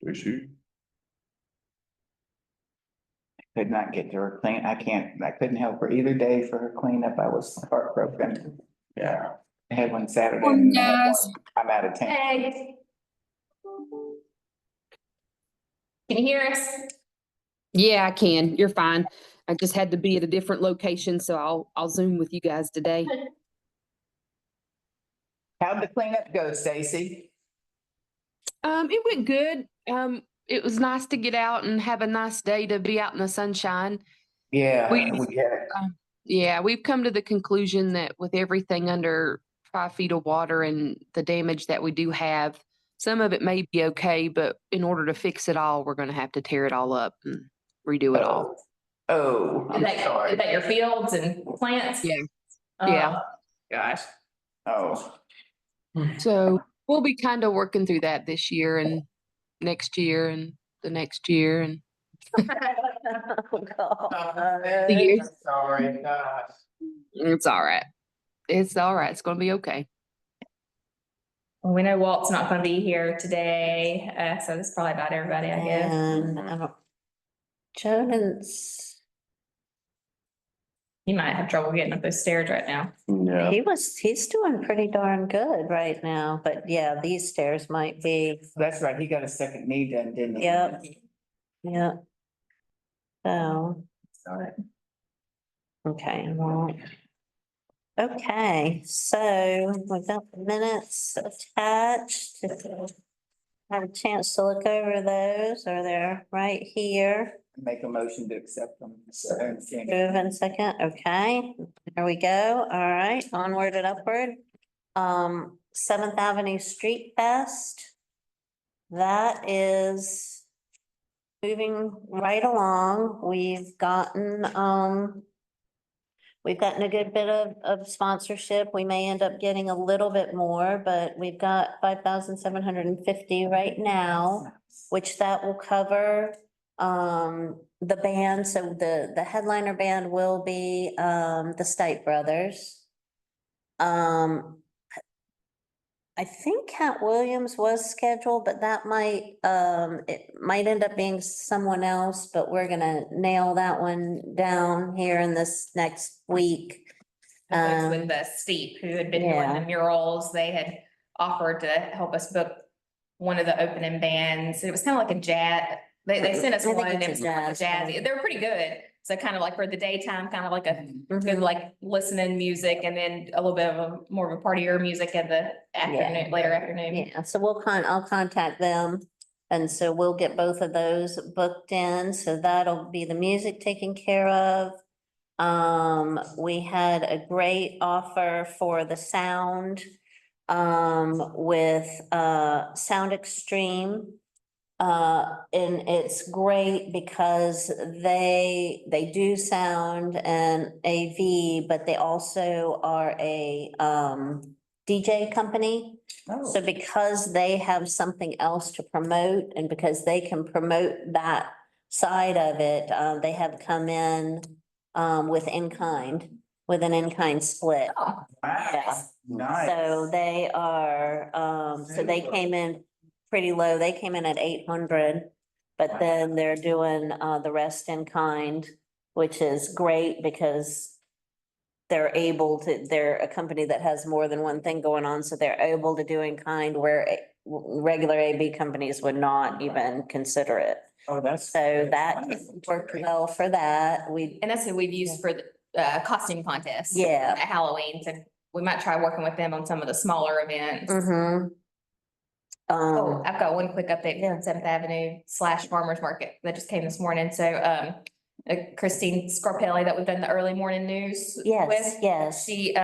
Is she? Could not get to her clean. I couldn't help her either day for her cleanup. I was heartbroken. Yeah. I had one Saturday. Morning, and I had guys. one. I'm out of town. Hey. Can you hear us? Yeah, I can. You're fine. I just had to be at a different location, so I'll Zoom with you guys today. How'd the cleanup go, Stacy? It went good. It was nice to get out and have a nice day to be out in the sunshine. Yeah, We- we had, Yeah, we've come to the conclusion that with everything under 5 feet of water and the damage that we do have, some of it may be okay, but in order to fix it all, we're gonna have to tear it all up and redo it all. Oh, I'm Is sorry. that your fields and plants? Yeah. Oh, Yeah. Gosh. Oh, So we'll be kind of working through that this year and next year and the next year and years. sorry, gosh. it's all right. It's all right. It's gonna be okay. Well, we know Walt's not gonna be here today, so this is probably about everybody, I guess. And I don't, Jonas, He might have trouble getting up those stairs right now. Yeah. he's doing pretty darn good right now, but yeah, these stairs might be, That's right. He got a second knee done, didn't he? Yep. yeah. So, Sorry. okay, well. Okay, so we've got the minutes attached. Have a chance to look over those, or they're right here. Make a motion to accept them. Move in second, okay, there we go, all right, onward and upward. 7th Avenue Street Fest. That is moving right along, we've gotten a good bit of sponsorship, we may end up getting a little bit more, but we've got 5,750 right now, which that will cover the band, so the headliner band will be the Stipe Brothers. I think Cat Williams was scheduled, but that might it might end up being someone else, but we're gonna nail that one down here in this next week. That's with the Steep, who had been doing yeah. the murals. They had offered to help us book one of the opening bands. It was kind of like a jazz, they sent us I think one and it's it a was like a jazz jazzy. band. They were pretty good. So kind of like for the daytime, kind of like a good like listening music and then a little bit of a more of a partier music in the afternoon, later afternoon. Yeah, so I'll contact them. And so we'll get both of those booked in, so that'll be the music taken care of. We had a great offer for the sound, with, Sound Extreme. And it's great because they do sound and AV, but they also are a, DJ company. So because they have something else to promote and because they can promote that side of it, they have come in with with an in-kind split. Oh, Yeah. Nice. So they are, so they came in pretty low. They came in at 800, but then they're doing the rest in kind, which is great because they're a company that has more than one thing going on, so they're able to do in kind where regular AB companies would not even consider it. Oh, that's. So that worked well for that. and that's who we've used for the costume contest. Yeah. At Halloween, so we might try working with them on some of the smaller events. Mm-hmm. Oh, I've got one quick update Yeah. from 7th Avenue / Farmers Market that just came this morning. So, Christine Scarpelli that we've done the early morning news Yes, with. yes. She,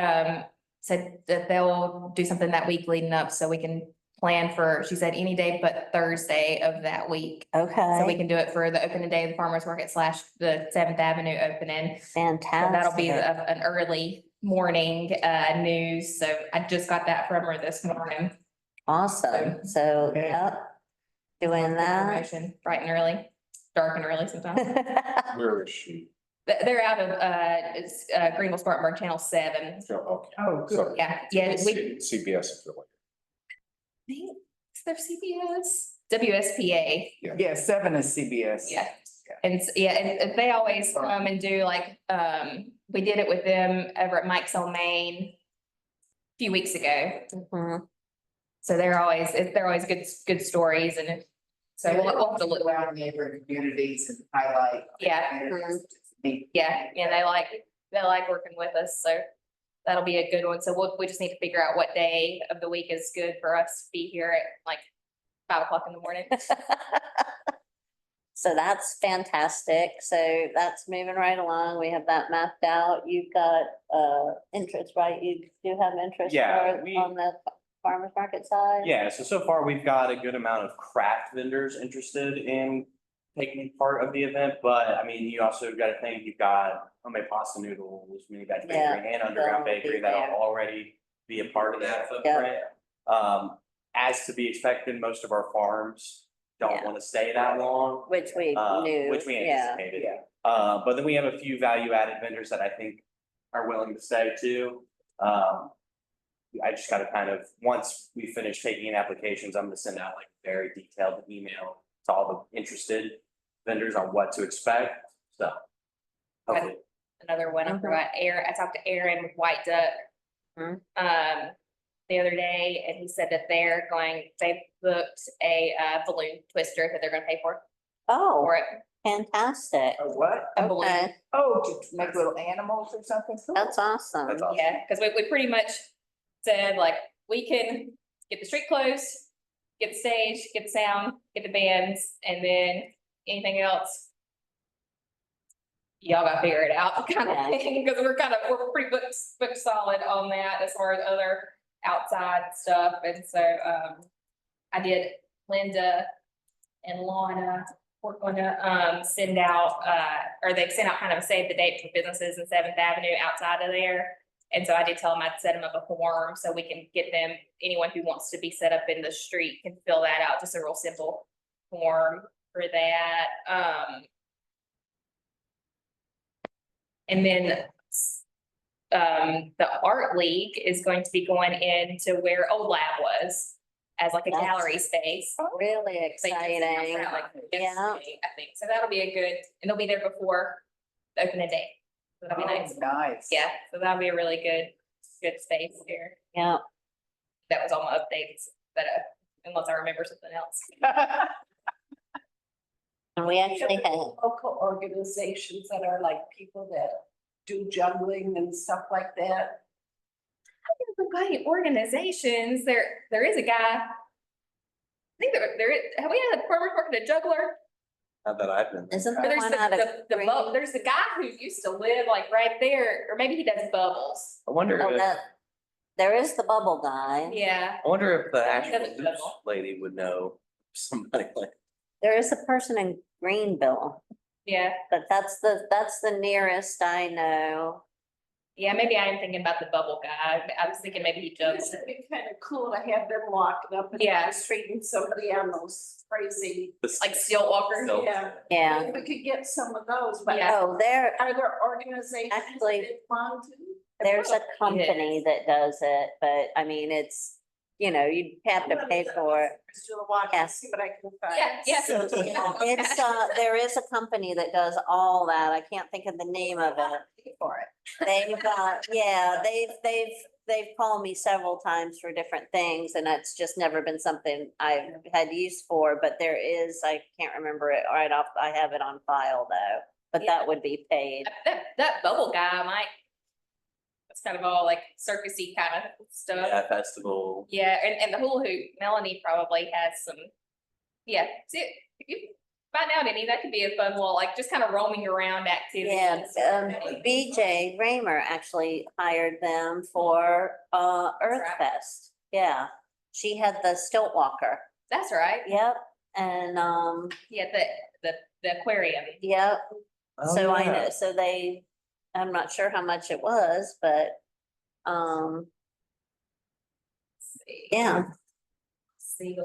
said that they'll do something that week leading up so we can plan for, she said any day but Thursday of that week. So we Okay, can do it for the opening day of the Farmers Market / the 7th Avenue opening. So fantastic. that'll be an early morning, news. So I just got that from her this morning. Awesome. So, Okay. yep, doing that. Information bright and early, dark and early sometimes. Where is she? They're out of, it's, Greenville Spartanburg Channel 7. Okay. Oh, good. So Yeah, we, CBS affiliate. think it's their CBS. WSPA. Yeah, 7 is CBS. Yeah. And yeah, and they always come and do like, we did it with them over at Mike's on Main a few weeks ago. Mhm. So they're always good stories and so we'll have to look. Around neighboring communities and highlight. Yeah, yeah, they like working with us, so that'll be a good one. So we just need to figure out what day of the week is good for us to be here at like 5 o'clock in the morning. So that's fantastic. So that's moving right along. We have that mapped out. You've got interest, right? You do have interest Yeah, for- we- on the farmer's market side? Yeah, so far we've got a good amount of craft vendors interested in taking part of the event, but I mean, you also got to think you've got homemade pasta noodles, mini batch Yeah, bakery and underground they'll be bakery there. that'll already be a part of that Yeah. footprint. As to be expected, most of our farms don't Yeah. want to stay that long. Which we knew. Which we Yeah. anticipated. Yeah. But then we have a few value added vendors that I think are willing to stay too. I just gotta kind of, once we finish taking in applications, I'm gonna send out like a very detailed email to all the interested vendors on what to expect, so. Hopefully, Another one, I Mhm. forgot, Aaron, I talked to Aaron with White Duck. Mhm. The other day, and he said that they booked a balloon twister that they're gonna pay for Oh, it. fantastic. Oh, what? A balloon. Okay, Oh, to make little animals or something? Cool. that's awesome. that's awesome. Yeah, because we pretty much said like, we can get the street closed, get the stage, get the sound, get the bands, and then anything else. Y'all gotta figure it out kind of Yeah. thing, because we're pretty booked solid on that as far as other outside stuff, and so, I did Linda and Lana, we're gonna, send out, or they've sent out kind of a save the date for businesses in Seventh Avenue outside of there. And so I did tell them I'd set them up a form so we can get them, anyone who wants to be set up in the street can fill that out, just a real simple form for that. And then the Art League is going to be going into where Old Lab was as like a That's gallery space. Really They just announced exciting. that, like, Yeah. yesterday, I think, so that'll be a good, and they'll be there before the opening day. So that'll be Oh, nice. nice. Yeah, so that'll be a really good space here. Yeah, That was all my updates, but unless I remember something else. and we actually had, Local organizations that are like people that do juggling and stuff like that. Everybody, organizations, there is a guy. I think there is, have we had a farmer's market, a juggler? Not that I've been. isn't Or there there's one out of Green? there's the guy who used to live like right there, or maybe he does bubbles. I wonder Oh, if, that, there is the bubble guy. Yeah, I wonder if the He doesn't actual juggle. lady would know somebody like. There is a person in Greenville, yeah, but that's the nearest I know. yeah, maybe I am thinking about the bubble guy. I was thinking maybe he juggles. It'd be kind of cool to have them locked up in Yeah. the street and somebody on those crazy. Like stilt walker. Stilt. Yeah, Yeah. if we could get some of those, but Yeah. Oh, there, are there organizations that Actually, they belong to? there's a Probably company that does it, but I mean, it's, you know, you have to pay for it. Still walk and Yes. see what I can find. Yeah, yes. It's, there is a company that does all that. I can't think of the name of it. Pay For it. They've got, yeah, they've called me several times for different things and it's just never been something I've had use for, but there is, I can't remember it right off, I have it on file though, but that would be paid. That bubble guy might. It's kind of all like circusy kind of stuff. Yeah, festival. Yeah, and the hula hoop, Melanie probably has some, yeah, see, if you find out any, that could be a fun little, like, just kind of roaming around activity. Yeah, BJ Raymer actually hired them for Earth right. Fest. Yeah, she had the stilt walker. That's right, Yep, and yeah, the aquarium. yep. Oh, So I yeah. know, so they, I'm not sure how much it was, but Let's see. yeah, See,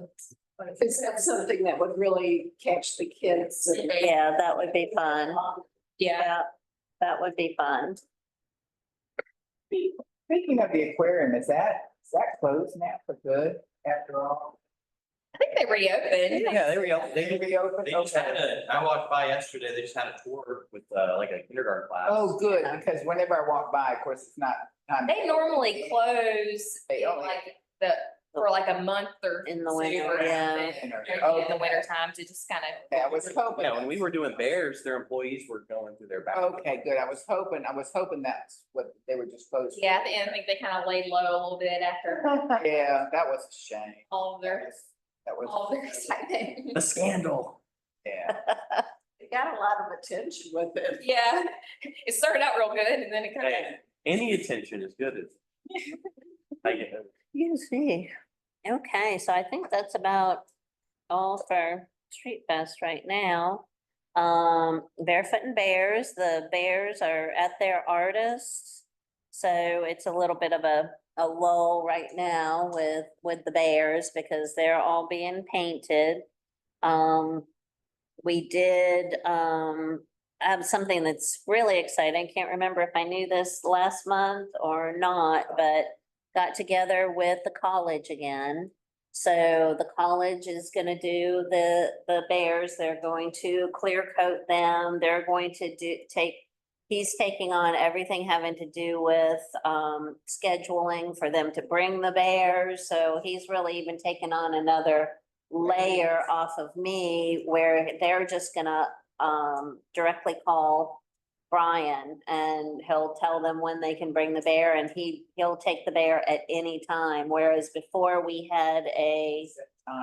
what is Is that something that would really catch the kids? and- yeah, that would be fun. Yeah, Yeah, that would be fun. Speaking of the aquarium, is that closed now for good after all? I think they reopened. Yeah, they reopened, They reopened? they just Okay. had I walked by yesterday, they just had a tour with, like a kindergarten class. Oh, good, because whenever I walk by, of course, it's not time. They normally close They in only- like for like a month or In the two winter, or yeah. something, Oh, in the winter time to just kind of. Yeah, I was hoping. Yeah, when we were doing bears, their employees were going through their back. Okay, good. I was hoping that's what they were just supposed to. Yeah, at the end, I think they kind of laid low a little bit after Yeah, that was a shame. all of their, That was. all of their excitement. The scandal. Yeah. They got a lot of attention with it. Yeah, it started out real good and then it kind of. Hey, any attention is good. I get it. You see. Okay, so I think that's about all for Street Fest right now. Barefoot and Bears, the Bears are at their artists. So it's a little bit of a lull right now with the Bears because they're all being painted. We did have something that's really exciting. Can't remember if I knew this last month or not, but got together with the college again. So the college is gonna do the Bears. They're going to clear coat them. They're going to he's taking on everything having to do with scheduling for them to bring the Bears. So he's really even taken on another layer off of me where they're just gonna directly call Brian and he'll tell them when they can bring the bear and he'll take the bear at any time. Whereas before we had a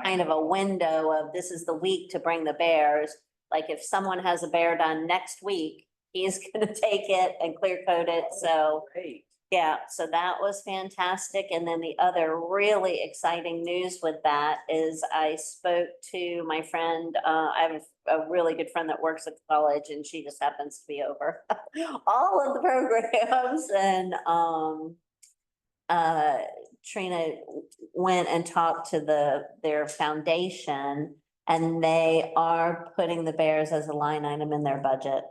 kind of a window of this is the week to bring the bears. Like if someone has a bear done next week, he's gonna take it and clear coat it. So Great. yeah, so that was fantastic. And then the other really exciting news with that is I spoke to my friend, I have a really good friend that works at college and she just happens to be over all of the programs and, Trina went and talked to their foundation and they are putting the Bears as a line item in their budget.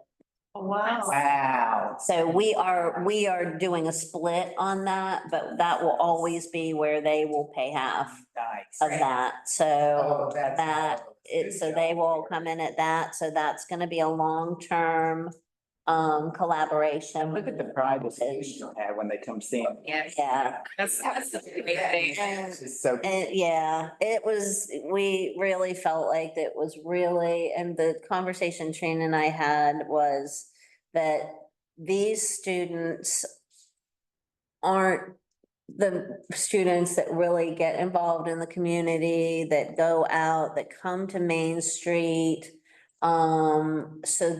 Wow. Wow. So we are doing a split on that, but that will always be where they will pay half Nice. of that. So Oh, that's that, marvelous. Good so they job. will come in at that. So that's gonna be a long-term collaboration. Look at the pride the students will have when they come see them. Yeah. That's the big thing. It's so. And yeah, it was, we really felt like it was really, and the conversation Trina and I had was that these students aren't the students that really get involved in the community, that go out, that come to Main Street. So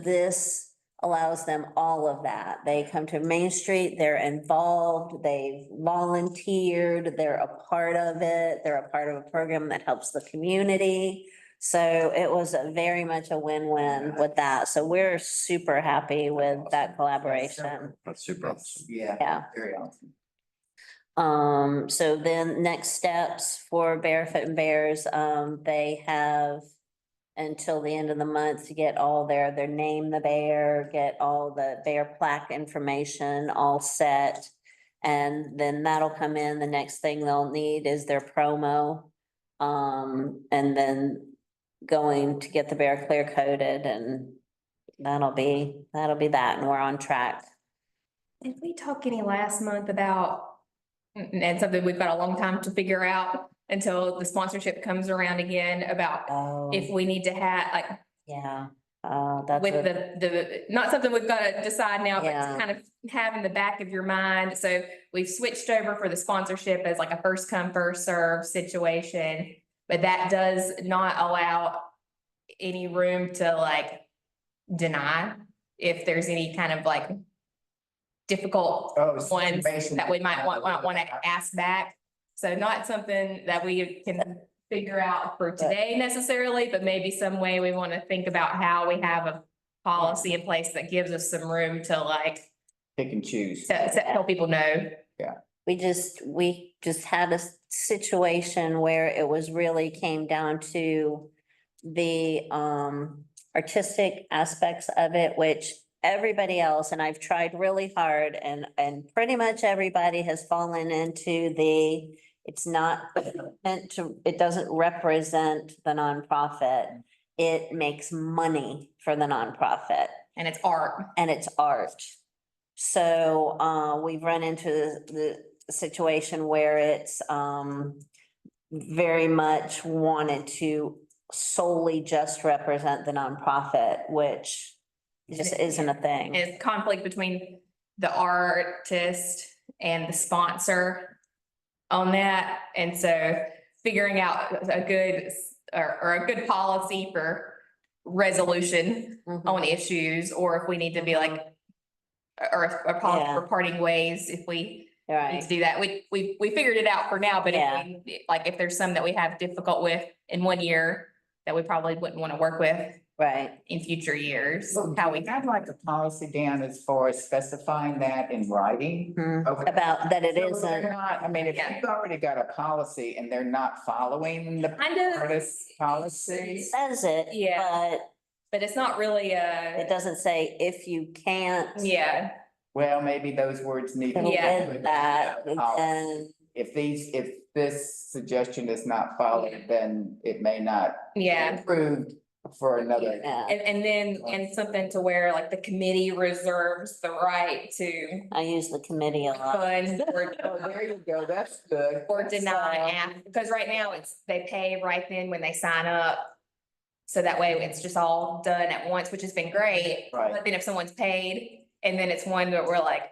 this allows them all of that. They come to Main Street, they're involved, they've volunteered, they're a part of it, they're a part of a program that helps the community. So it was very much a win-win with that. So we're super happy with that collaboration. That's super awesome. Yeah, Yeah. very awesome. So then next steps for Barefoot and Bears, they have until the end of the month to get all their name the bear, get all the bear plaque information all set. And then that'll come in. The next thing they'll need is their promo. And then going to get the bear clear coated and that'll be that and we're on track. Did we talk any last month about, and something we've got a long time to figure out until the sponsorship comes around again about Oh, if we need to have, like, yeah, that's with a- the, not something we've got to decide now, but Yeah. to kind of have in the back of your mind. So we've switched over for the sponsorship as like a first come, first serve situation. But that does not allow any room to like deny if there's any kind of like difficult Oh, ones situation. that we might want to ask back. So not something that we can figure out for today necessarily, but maybe some way we want to think about how we have a policy in place that gives us some room to like, Pick and choose. to tell people no. we just had a situation where it was really came down to the artistic aspects of it, which everybody else, and I've tried really hard and pretty much everybody has fallen into it's not it doesn't represent the nonprofit. It makes money for the nonprofit And it's art. and it's art. So, we've run into the situation where it's, very much wanted to solely just represent the nonprofit, which just isn't a thing. Is conflict between the artist and the sponsor on that. And so figuring out a good or a good policy for resolution Mhm. on issues, or if we need to be like, or a policy Yeah. for parting ways, if we need Right, to do that. We figured it out for now, but Yeah. if we, like, if there's some that we have difficult with in one year that we probably wouldn't want to work with right. in future years, So how we. I'd like a policy down as far as specifying that in writing. Mhm. Okay. About that it So they're isn't, not, I mean, if Yeah. you've already got a policy and they're not following the Kind of. artist's policy. says it, Yeah. but But it's not really it doesn't say if you can't. yeah, Well, maybe those words need. to be Yeah. put in That, the policy. then, If this suggestion is not followed, then it may not. be yeah. Approved for another. yeah, And then, and something to where like the committee reserves the right to I use the committee a lot. fund Oh, there you go, that's good. or deny, because right now they pay right then when they sign up. So that way it's just all done at once, which has been great. Right. But then if someone's paid and then it's one that we're like,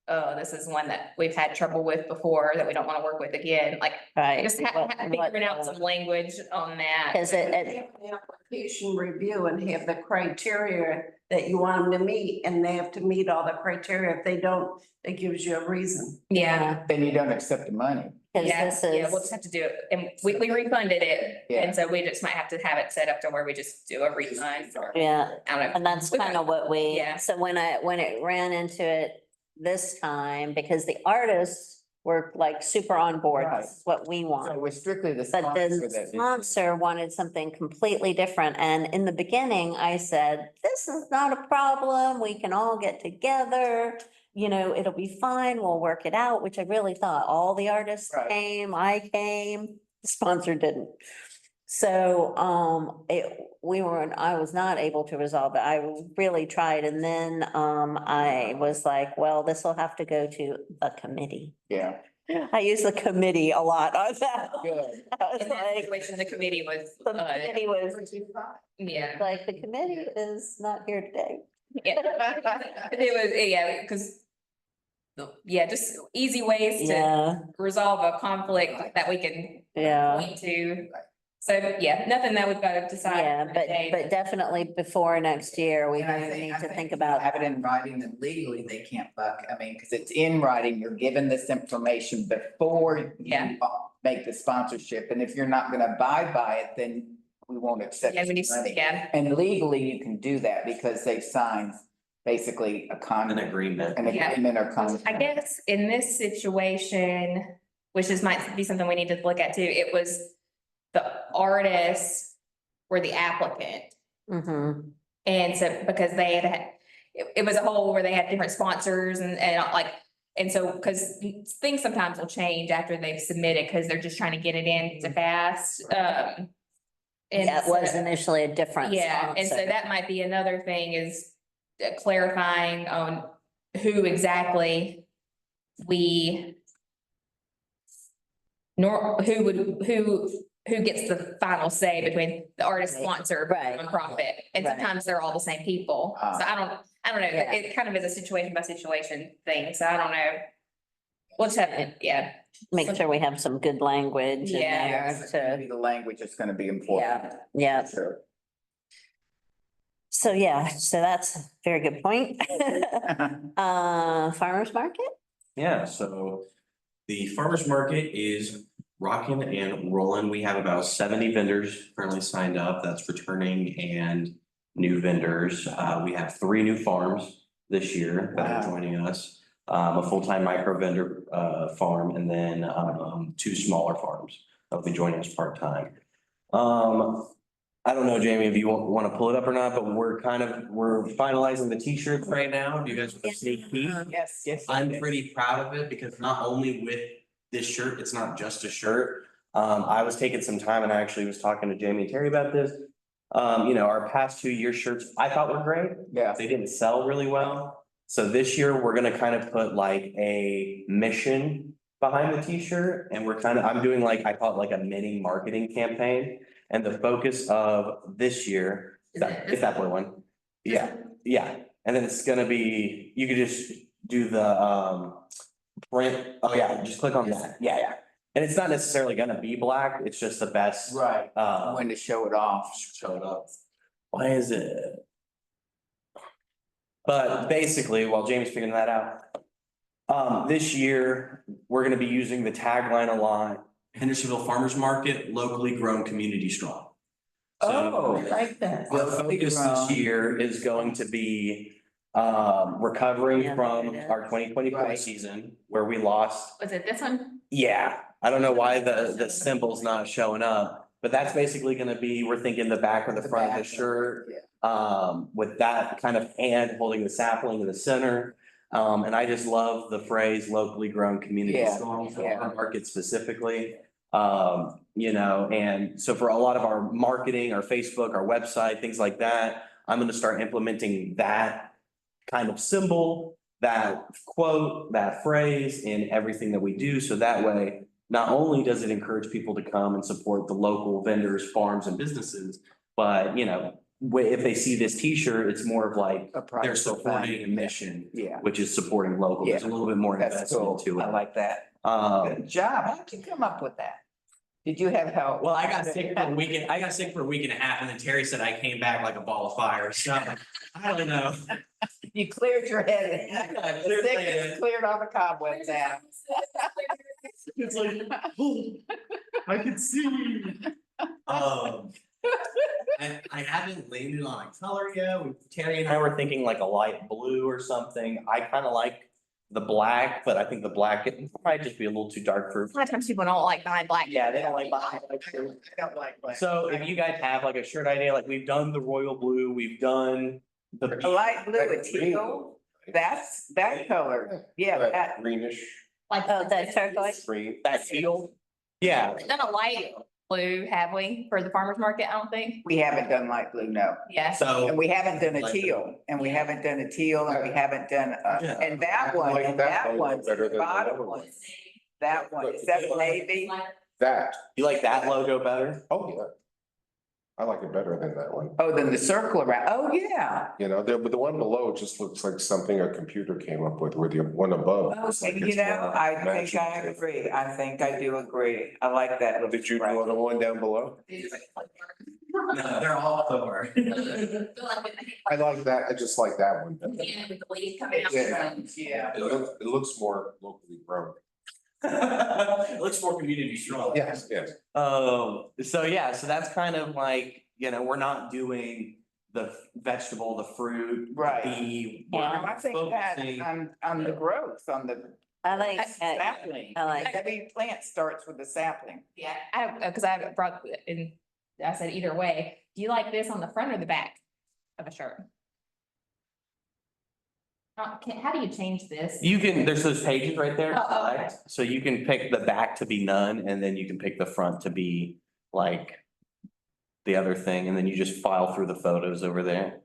oh, this is one that we've had trouble with before that we don't want to work with again, like Right. just figuring out some language on that. Cause it, Have an application review and have the criteria that you want them to meet, and they have to meet all the criteria. If they don't, it gives you a reason. Yeah. Then you don't accept the money. cause Yeah, this yeah, we'll just is, have to do it, and we refunded it, Yeah. and so we just might have to have it set up to where we just do a refund or, yeah, I don't know. and that's kind of what we, Yeah. so when it ran into it this time, because the artists were like super on board, Right. this is what we want. So it was strictly the But sponsor the that. sponsor wanted something completely different, and in the beginning, I said, this is not a problem, we can all get together. You know, it'll be fine, we'll work it out, which I really thought, all the artists Right. came, I came, the sponsor didn't. So, I was not able to resolve it, I really tried, and then, I was like, well, this will have to go to a committee. Yeah, I use the committee a lot on that. good. I was In that like, situation, the committee was, the committee was yeah. like, the committee is not here today. Yeah. It was, yeah, because, yeah, just easy ways to Yeah, resolve a conflict that we can yeah, point to. So, yeah, nothing that we've got to decide. yeah, today. but definitely before next year, we And I need I to think if about. you have it in writing, then legally they can't buck, I mean, because it's in writing, you're given this information before Yeah. you make the sponsorship, and if you're not gonna abide by it, then we won't accept Yeah, the we need, money. yeah, And legally, you can do that because they've signed basically An agreement. an Yeah. agreement or contract. I guess in this situation, which is might be something we need to look at too, it was the artists were the applicant. Mhm. And so, because they had, it was a whole where they had different sponsors and like, and so, because things sometimes will change after they've submitted, because they're just trying to get it in too fast, and Yeah, it was so- initially a different Yeah, and so sponsor. that might be another thing is clarifying on who exactly we who gets the final say between the artist Right. sponsor Right. and nonprofit. And Right. sometimes they're all the same people. Ah. So I don't know. Yeah. It kind of is a situation by situation thing. So I don't know. We'll just have it, yeah. Make sure we have some good language in Yeah. there It's gonna to, be the language that's gonna be important. yeah. Sure. So, yeah, so that's a very good point. Farmer's market? Yeah, so the farmer's market is rocking and rolling. We have about 70 vendors currently signed up. That's returning and new vendors. We have 3 new farms this year that are Wow. joining us. A full-time micro vendor farm and then 2 smaller farms that'll be joining us part-time. I don't know, Jamie, if you want to pull it up or not, but we're finalizing the t-shirts right now. Do you guys want to sneak peek? Yes, yes. I'm pretty proud of it because not only with this shirt, it's not just a shirt. I was taking some time and I actually was talking to Jamie and Terry about this. Our past 2 year shirts I thought were great. Yeah. They didn't sell really well. So this year, we're gonna kind of put like a mission behind the t-shirt and I'm doing like, I call it like a mini marketing campaign. And the focus of this year, it's that blue one. Yeah, yeah. And then it's gonna be, you could just do the print. Oh yeah, just click on that. Yeah, yeah. And it's not necessarily gonna be black. It's just the best. Right. When to show it off. Show it up. Why is it? But basically, while Jamie's figuring that out, this year, we're gonna be using the tagline a lot. Hendersonville Farmers Market, locally grown, community strong. Oh, So Like that. our focus this year is going to be recovering Yeah, from it is. our 2024 Right. season where we lost. Was it this one? Yeah, I don't know why the symbol's not showing up, but that's basically gonna be, we're thinking the back or the front of the shirt. With that kind of hand holding the sapling in the center. And I just love the phrase locally grown, community Yeah, strong for yeah. our market specifically. And so for a lot of our marketing, our Facebook, our website, things like that, I'm gonna start implementing that kind of symbol, that quote, that phrase in everything that we do. So that way, not only does it encourage people to come and support the local vendors, farms and businesses, but if they see this t-shirt, it's more of like A pride they're for supporting a family. mission, Yeah, which is supporting local. There's a little bit more that's cool. investment to I it. like that. Um, Good job. How'd you come up with that? Did you have help? Well, I got sick for a week. I got sick for a week and a half, and then Terry said I came back like a ball of fire. So I don't know. You cleared your head. I The cleared my sickness head. cleared all the cobwebs out. It's like, I can see. I haven't landed on a color yet. Terry and I were thinking like a light blue or something. I kind of like the black, but I think the black, it might just be a little too dark for. A lot of times people don't like buying black. Yeah, they don't like black. I don't like black. So if you guys have like a shirt idea, like we've done the royal blue, we've done the. A light blue, a teal, that's that color. Yeah, that, Greenish, Like. Oh, that turquoise? green. That teal. Yeah, We've done a light blue, have we, for the farmer's market, I don't think? we haven't done light blue, no. Yes. So And we haven't done a Like- teal, and we haven't done a teal, and we haven't done, Yeah. and that I one, like and that that one one's better the than the bottom other one. one. That one, is that navy? That, you like that logo better? oh, yeah. I like it better than that one. Oh, then the circle around, oh, yeah. But the one below just looks like something a computer came up with the one above. looks like Okay, it's more I think matching I to- agree. I think I do agree. I like that. Did you do the one down below? no, they're all over. I like that, I just like that one. Yeah, with the leaves coming out. Yeah, yeah. It looks more locally grown. It looks more community strong. Yes, yes. So yeah, so that's kind of like, we're not doing the vegetable, the fruit. Right. We're Yeah. I think that focusing- on the growth, on the I like that. sapling. I like Every plant starts with a sapling. Yeah, because I brought in, I said either way, do you like this on the front or the back of a shirt? How do you change this? You can, there's those pages right there. Oh, okay. So you can pick the back to be none, and then you can pick the front to be like the other thing, and then you just file through the photos over there.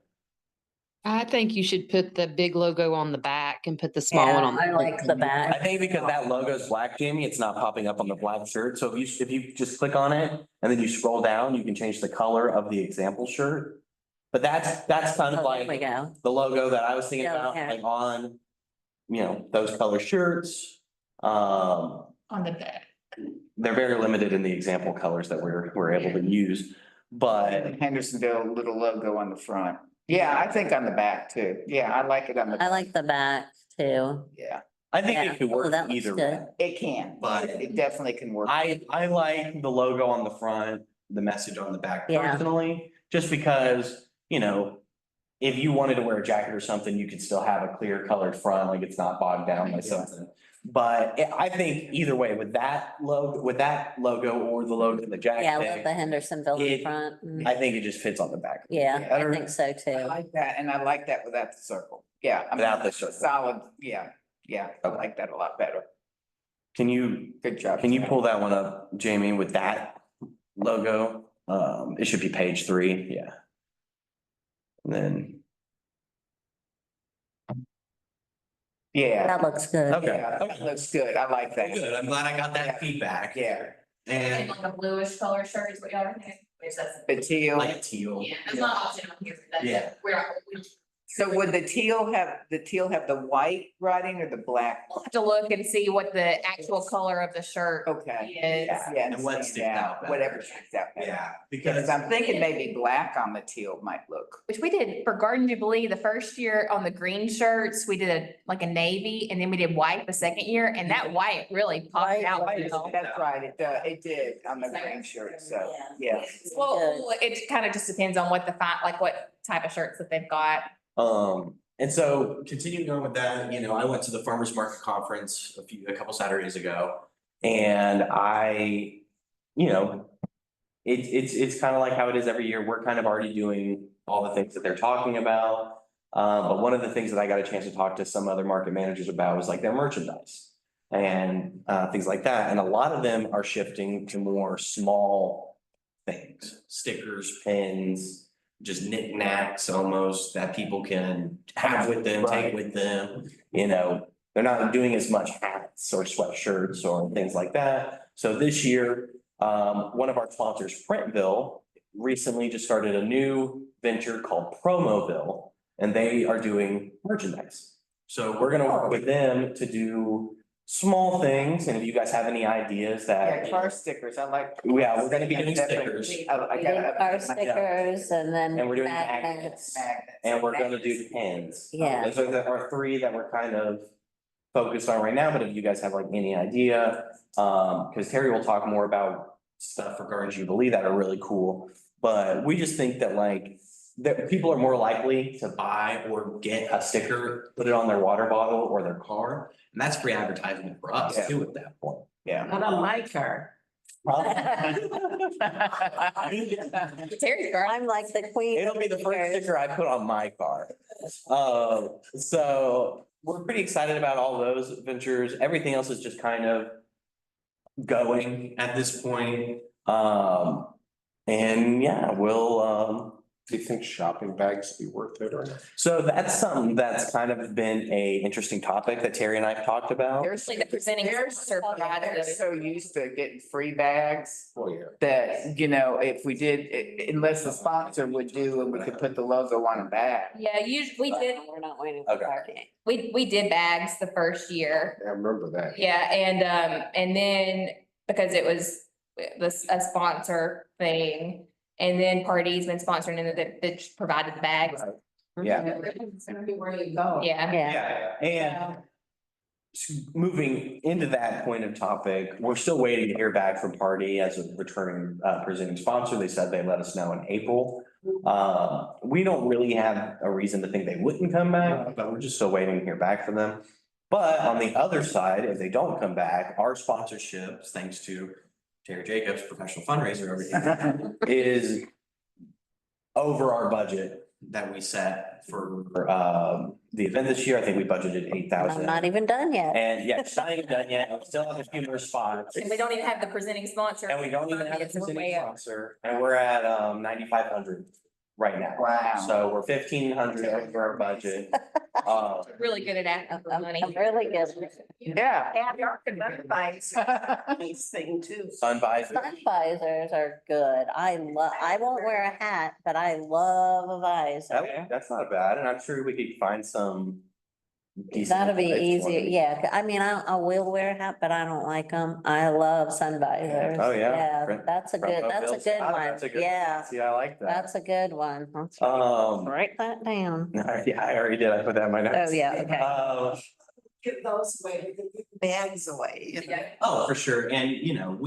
I think you should put the big logo on the back and put the small Yeah, one on. I like the I back. think because that logo's black, Jamie, it's not popping up on the black shirt. So if you just click on it and then you scroll down, you can change the color of the example shirt. But that's kind of Oh, there we like go. the logo that I was thinking Yeah, about, yeah. like on, those color shirts. On the back. They're very limited in the example colors that we're able to use, but Hendersonville little logo on the front. Yeah, I think on the back too. Yeah, I like it on the. I like the back too. Yeah, I think Yeah. it could Oh, work that looks either good. way. it can, But- it definitely can work. I like the logo on the front, the message on the back Yeah. personally, just because, if you wanted to wear a jacket or something, you could still have a clear colored front, like it's not bogged down by something. But I think either way, with that logo or the logo in the jacket. Yeah, I love the Hendersonville in It- front. Mm. I think it just fits on the back. Yeah, I better. think so I too. like that, and I like that without the circle. Yeah. I mean, Without the circle. Solid, yeah, I like that a lot better. Can you, Good job. can you Sam. pull that one up, Jamie, with that logo? It should be page 3, yeah. And then, Yeah. That looks good. okay. Yeah, that looks good. I like that. Good, I'm glad I got Yeah. that feedback. Yeah, And And like a bluish color shirt is what y'all are thinking, which that's, the teal. like a teal. yeah, that's not option on here, but Yeah. that's, we're, we So would the teal have the white writing or the black? have to look and see what the actual color of the shirt Okay. is. Yeah. And what stand sticks out better. Whatever sticks out better. Yeah, Because because I'm thinking maybe black on the teal might look. Which we did for Garden Jubilee, the first year on the green shirts, we did like a navy and then we did white the second year and that white really popped White- out. White is- well. That's right, it did on the green shirt, so, yeah. Well, it kind of just depends on what the like what type of shirts that they've got. And so continuing on with that, you know, I went to the farmer's market conference a couple Saturdays ago. and I, you know, it's kind of like how it is every year. We're kind of already doing all the things that they're talking about. But one of the things that I got a chance to talk to some other market managers about was like their merchandise and things like that. And a lot of them are shifting to more small things, stickers, pins, just knickknacks almost that people can have with them, take with them. You know, they're not doing as much hats or sweatshirts or things like that. So this year, one of our sponsors, Printville, recently just started a new venture called Promoville, and they are doing merchandise. So we're gonna work with them to do small things, and if you guys have any ideas that. Yeah, car stickers, I like. Yeah, we're gonna be doing Definitely. stickers. I We gotta- did our stickers and then. And we're doing magnets. Magnets. And we're gonna do pins. Yeah. Those are our 3 that we're kind of focused on right now, but if you guys have like any idea, because Terry will talk more about stuff for Garden Jubilee that are really cool. But we just think that like, that people are more likely to buy or get a sticker, put it on their water bottle or their car. and that's free advertisement for us Yeah. too at that point. Yeah. Not on my car. Terry's car. I'm like the queen. It'll be the first sticker I put on my car. So we're pretty excited about all those ventures. Everything else is just kind of going at this point. And yeah, we'll, Do you think shopping bags be worth it or not? so that's something that's kind of been a interesting topic that Terry and I have talked about. Seriously, the presenting sponsor provided They're those. so used to getting free bags Oh, yeah. that, you know, if we did, unless the sponsor would do and we could put the logo on a bag. Yeah, usually we did, We're not waiting Okay. for our. we did bags the first year. I remember that. Yeah, and then because it was a sponsor thing. And then Party's been sponsoring and that provided the bags. Yeah. It's gonna be where you go. Yeah. Yeah. And moving into that point of topic, we're still waiting to hear back from Party as a returning presenting sponsor. They said they'd let us know in April. We don't really have a reason to think they wouldn't come back, but we're just still waiting to hear back from them. But on the other side, if they don't come back, our sponsorships, thanks to Terry Jacobs, professional fundraiser over here, is over our budget that we set for the event this year. I think we budgeted I'm 8,000. not even done yet. And yeah, it's not even done yet. We still have a few more spots. And we don't even have the presenting sponsor. And we don't even have a It's way presenting up. sponsor, and we're at 9,500 right now. Wow. So we're 1,500 over our budget. Really good at asking for money. I'm really good. Yeah. And your nice thing too. Sun visor. Sun visors are good. I won't wear a hat, but I love a visor. That's not bad, and I'm sure we could find some. decent That'll be price easier. ones. Yeah, I mean, I will wear a hat, but I don't like them. I love sun visors. Oh, yeah. Yeah, that's a good one. That's a good Yeah, See, I like that. that's a good one. Let's Um, write that down. yeah, I already did. I put that in my notes. Oh, yeah, okay. Give those away, give the bags away, you know. Oh, for sure. And, you know,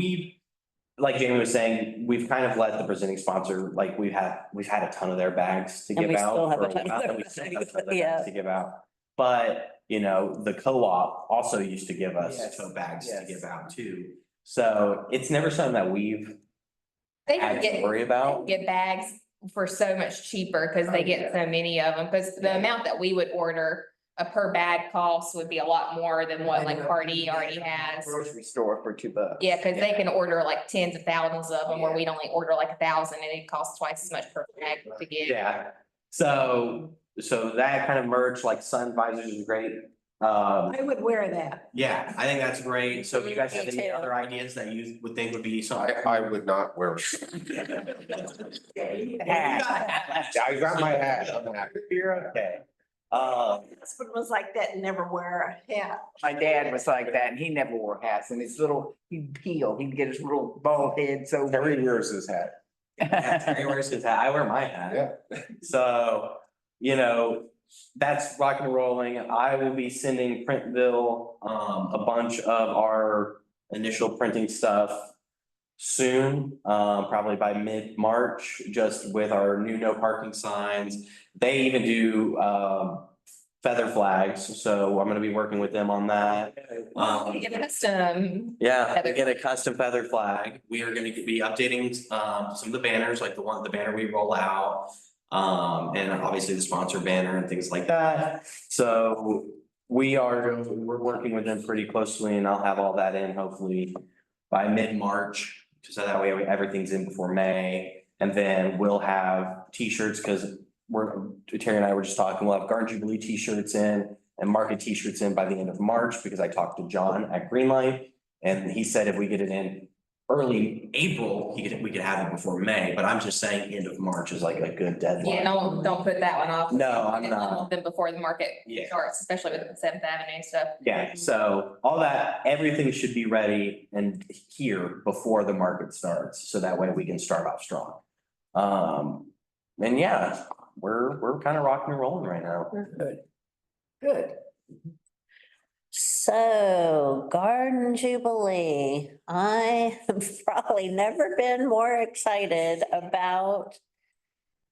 like Jamie was saying, we've kind of let the presenting sponsor, like we've had a ton of their bags to And give we out. still have a for ton of while, their and we still have a bags. ton of their Yeah. bags to give out. But, you know, the co-op also used to give us Yes. tote bags to Yes. give out too. So it's never something that we've They had can to get, worry about. get bags for so much cheaper because they get so many of them. Because the amount that we would order a per bag cost would be a lot more than what like Hardee already has. Grocery store for $2. Yeah, cause they can order like tens of thousands of them, where we'd only order like 1,000 and it costs twice as much per bag to get. Yeah, so that kind of merch, like sun visors is great. I would wear that. Yeah, I think that's great. So if you guys have Me any too. other ideas that you would think would be something. I would not wear. Hat. I got my hat, I'm happy. You're okay. Husband was like that and never wear a hat. My dad was like that and he never wore hats and his little, he'd peel, he'd get his little bald head so. Terry wears his hat. Terry wears his hat. I wear my hat. Yeah. So, you know, that's rock and rolling. I will be sending Printville, a bunch of our initial printing stuff soon, probably by mid-March, just with our new no parking signs. They even do, feather flags, so I'm gonna be working with them on that. Get a custom. Yeah, to get a custom feather flag. We are gonna be updating some of the banners, like the banner we roll out. And obviously the sponsor banner and things like that. So we're working with them pretty closely and I'll have all that in hopefully by mid-March. So that way everything's in before May. And then we'll have t-shirts because Terry and I were just talking, we'll have Garden Jubilee t-shirts in and market t-shirts in by the end of March because I talked to John at Greenlight. And he said if we get it in early April, we could have it before May, but I'm just saying end of March is like a good deadline. Yeah, don't put that one off. No, I'm not. Then before the market Yeah. starts, especially with the Seventh Avenue stuff. Yeah, so all that, everything should be ready and here before the market starts, so that way we can start off strong. And yeah, we're kind of rocking and rolling right now. Good. Good. So Garden Jubilee, I have probably never been more excited about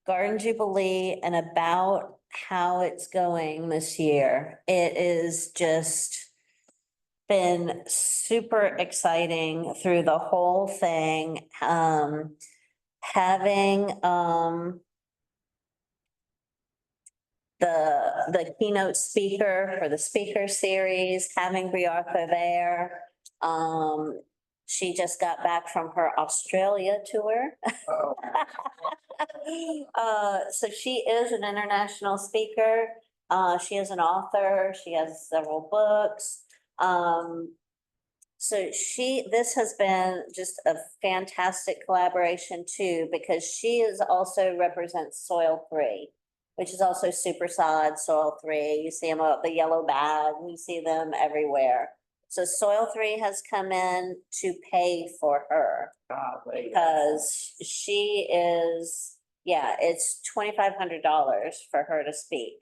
Garden Jubilee and about how it's going this year. It is just been super exciting through the whole thing. Having, the keynote speaker for the speaker series, having Briarca there. She just got back from her Australia tour. So she is an international speaker. She is an author. She has several books. So this has been just a fantastic collaboration too, because she is also represents Soil 3, which is also super solid Soil 3. You see them up the yellow bag, you see them everywhere. So Soil 3 has come in to pay for her because she is, it's $2,500 for her to speak.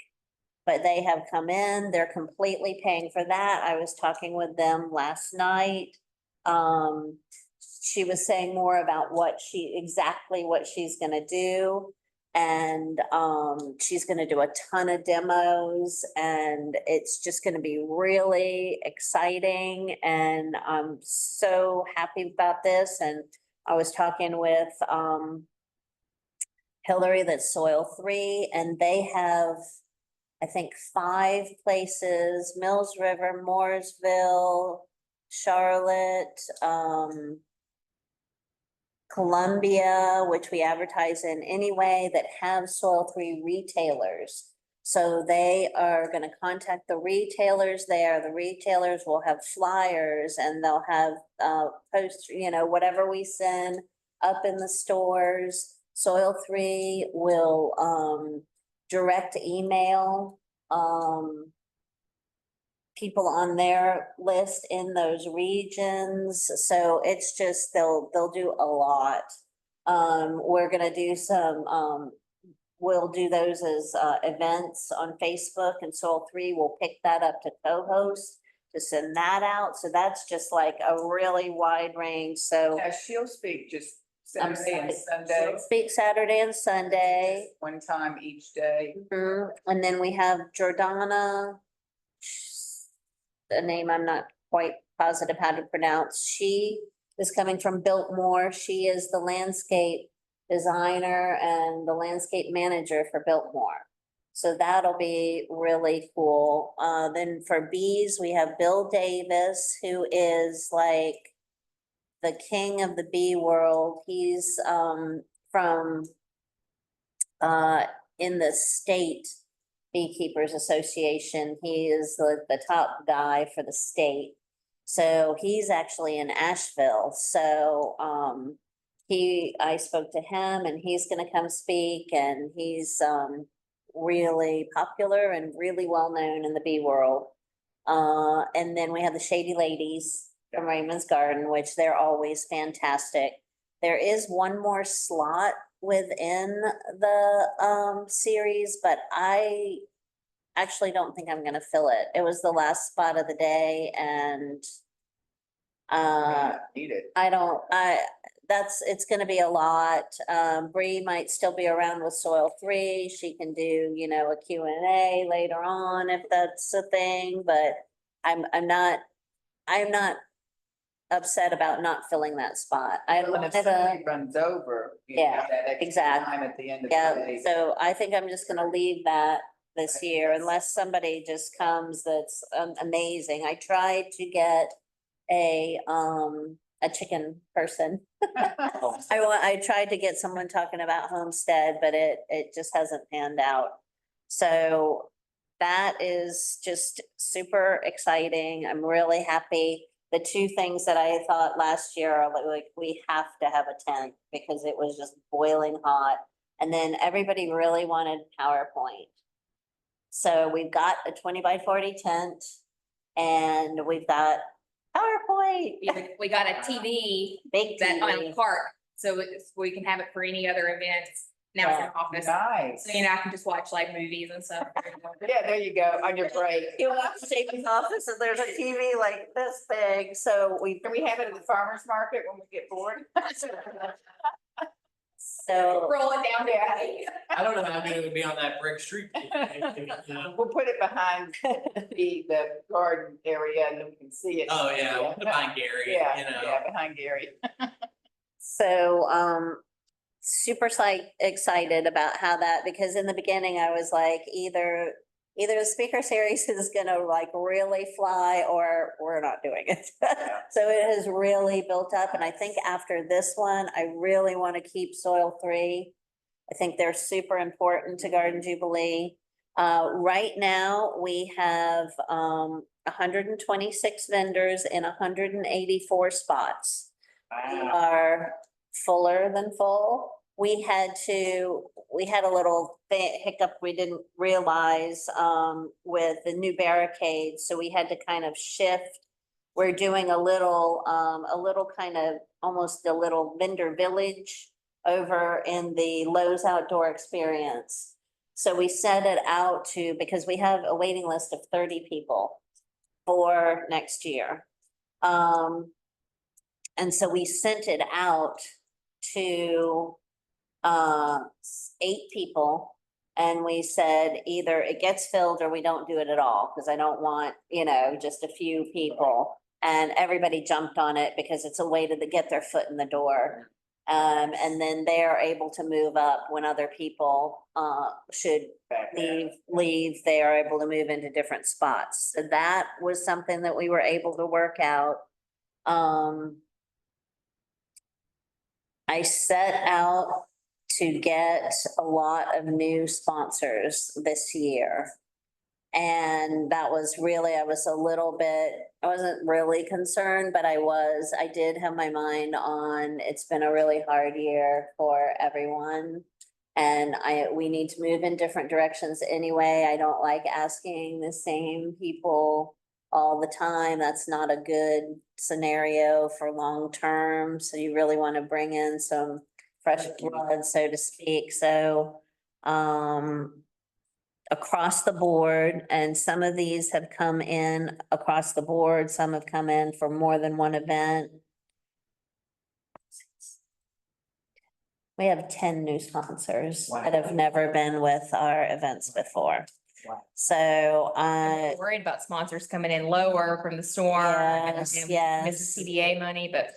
But they have come in, they're completely paying for that. I was talking with them last night. She was saying more about exactly what she's gonna do. And she's gonna do a ton of demos and it's just gonna be really exciting. And I'm so happy about this. And I was talking with Hillary, that's Soil 3, and they have, I think, 5 places: Mills River, Mooresville, Charlotte, Columbia, which we advertise in anyway, that have Soil 3 retailers. So they are gonna contact the retailers there. The retailers will have flyers and they'll have posts, whatever we send up in the stores. Soil 3 will direct email people on their list in those regions. So it's just, they'll do a lot. We're gonna do some, we'll do those as events on Facebook, and Soil 3 will pick that up to co-host to send that out. So that's just like a really wide range. So She'll speak just I'm Saturday and sorry. Sunday, speak Saturday and Sunday. one time each day. And then we have Jordana, a name I'm not quite positive how to pronounce. She is coming from Biltmore. She is the landscape designer and the landscape manager for Biltmore. So that'll be really cool. Then for bees, we have Bill Davis, who is like the king of the bee world. He's from in the state Beekeepers Association. He is the top guy for the state. So he's actually in Asheville. So I spoke to him and he's gonna come speak, and he's really popular and really well known in the bee world. And then we have the Shady Ladies from Raymond's Garden, which they're always fantastic. There is one more slot within the series, but I actually don't think I'm gonna fill it. It was the last spot of the day, and Need it. it's gonna be a lot. Bree might still be around with Soil 3. She can do, you know, a Q&A later on if that's a thing, but I'm not upset about not filling that spot. When if somebody runs over. you know, Yeah, that extra exactly. Time at the end of the Yeah, day. so I think I'm just gonna leave that this year unless somebody just comes that's amazing. I tried to get a chicken person. I tried to get someone talking about homestead, but it just hasn't panned out. So that is just super exciting. I'm really happy. The two things that I thought last year are like, we have to have a tent because it was just boiling hot. And then everybody really wanted PowerPoint. So we've got a 20 by 40 tent and we've got PowerPoint. We got a TV Big that on a TV. park, so we can have it for any other events. Now it's in the office, Nice. so you know, I can just watch like movies and stuff. Yeah, there you go, on your break. You walk to Jason's office and there's a TV like this big, so Can we have it at the farmer's market when we get bored? so. Roll it down there. I don't know how good it would be on that brick street. We'll put it behind the garden area and then we can see it. Oh, yeah, we'll put it behind Gary, you Yeah, know. yeah, behind Gary. So, super excited about how that, because in the beginning I was like, either the speaker series is gonna like really fly or we're not doing it. So it has really built up, and I think after this one, I really want to keep Soil 3. I think they're super important to Garden Jubilee. Right now, we have 126 vendors in 184 spots. We are fuller than full. We had a little hiccup we didn't realize with the new barricades, so we had to kind of shift. We're doing a little kind of almost a little vendor village over in the Lowe's Outdoor Experience. So we set it out to, because we have a waiting list of 30 people for next year. And so we sent it out to 8 people. And we said either it gets filled or we don't do it at all, because I don't want, you know, just a few people. And everybody jumped on it because it's a way to get their foot in the door. And then they're able to move up when other people should leave, they are able to move into different spots. So that was something that we were able to work out. I set out to get a lot of new sponsors this year. And that was really, I wasn't really concerned, but I did have my mind on, it's been a really hard year for everyone. And we need to move in different directions anyway. I don't like asking the same people all the time. That's not a good scenario for long term. So you really want to bring in some fresh blood, so to speak. So, across the board, and some of these have come in across the board, some have come in for more than one event. We have 10 new sponsors that have never been with our events before. Wow. So, I'm worried about sponsors coming in lower from the storm. Yes, and yes. missing CDA money, but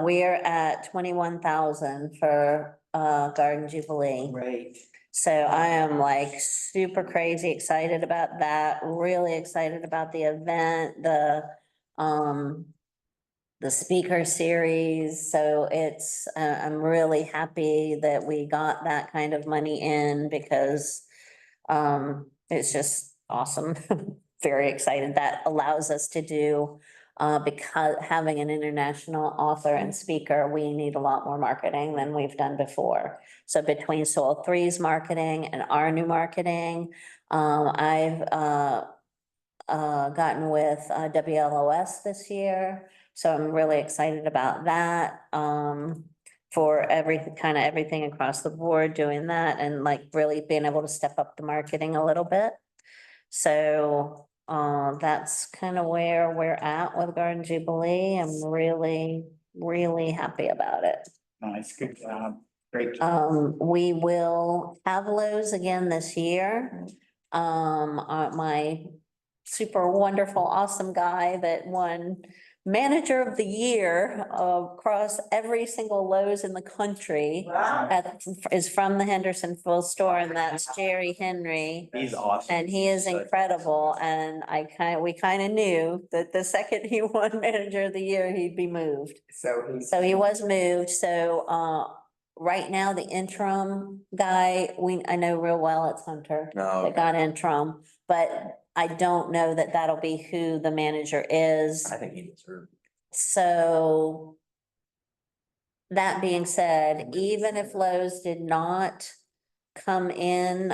we're at 21,000 for Garden Jubilee. Great. So I am like super crazy excited about that, really excited about the event, the speaker series. So it's, I'm really happy that we got that kind of money in because it's just awesome. Very excited. That allows us to do, because having an international author and speaker, we need a lot more marketing than we've done before. So between Soil Three's marketing and our new marketing, I've gotten with WLOS this year. So I'm really excited about that. For everything across the board, doing that and like really being able to step up the marketing a little bit. So that's kind of where we're at with Garden Jubilee. I'm really, really happy about it. Nice, good job. Great. job. We will have Lowe's again this year. My super wonderful, awesome guy that won Manager of the Year across every single Lowe's in the country is from the Hendersonville store, and that's Jerry Henry. He's awesome. And he is Good. incredible, and we kind of knew that the second he won Manager of the Year, he'd be moved. So he was moved, so right now, the interim guy, I know real well, it's Hunter. No, That got interim, but I don't know that that'll be who the manager is. I think he deserved. So that being said, even if Lowe's did not come in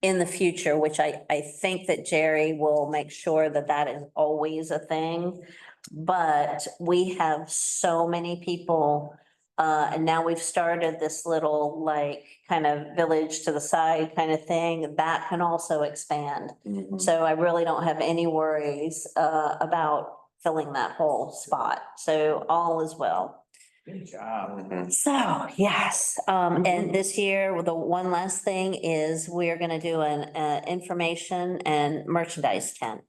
the future, which I think that Jerry will make sure that that is always a thing. But we have so many people, and now we've started this little like kind of village to the side kind of thing that can also expand. Mhm. So I really don't have any worries about filling that whole spot. So all is well. Good job. Mhm. So, yes, and this year, the one last thing is we're gonna do an information and merchandise tent.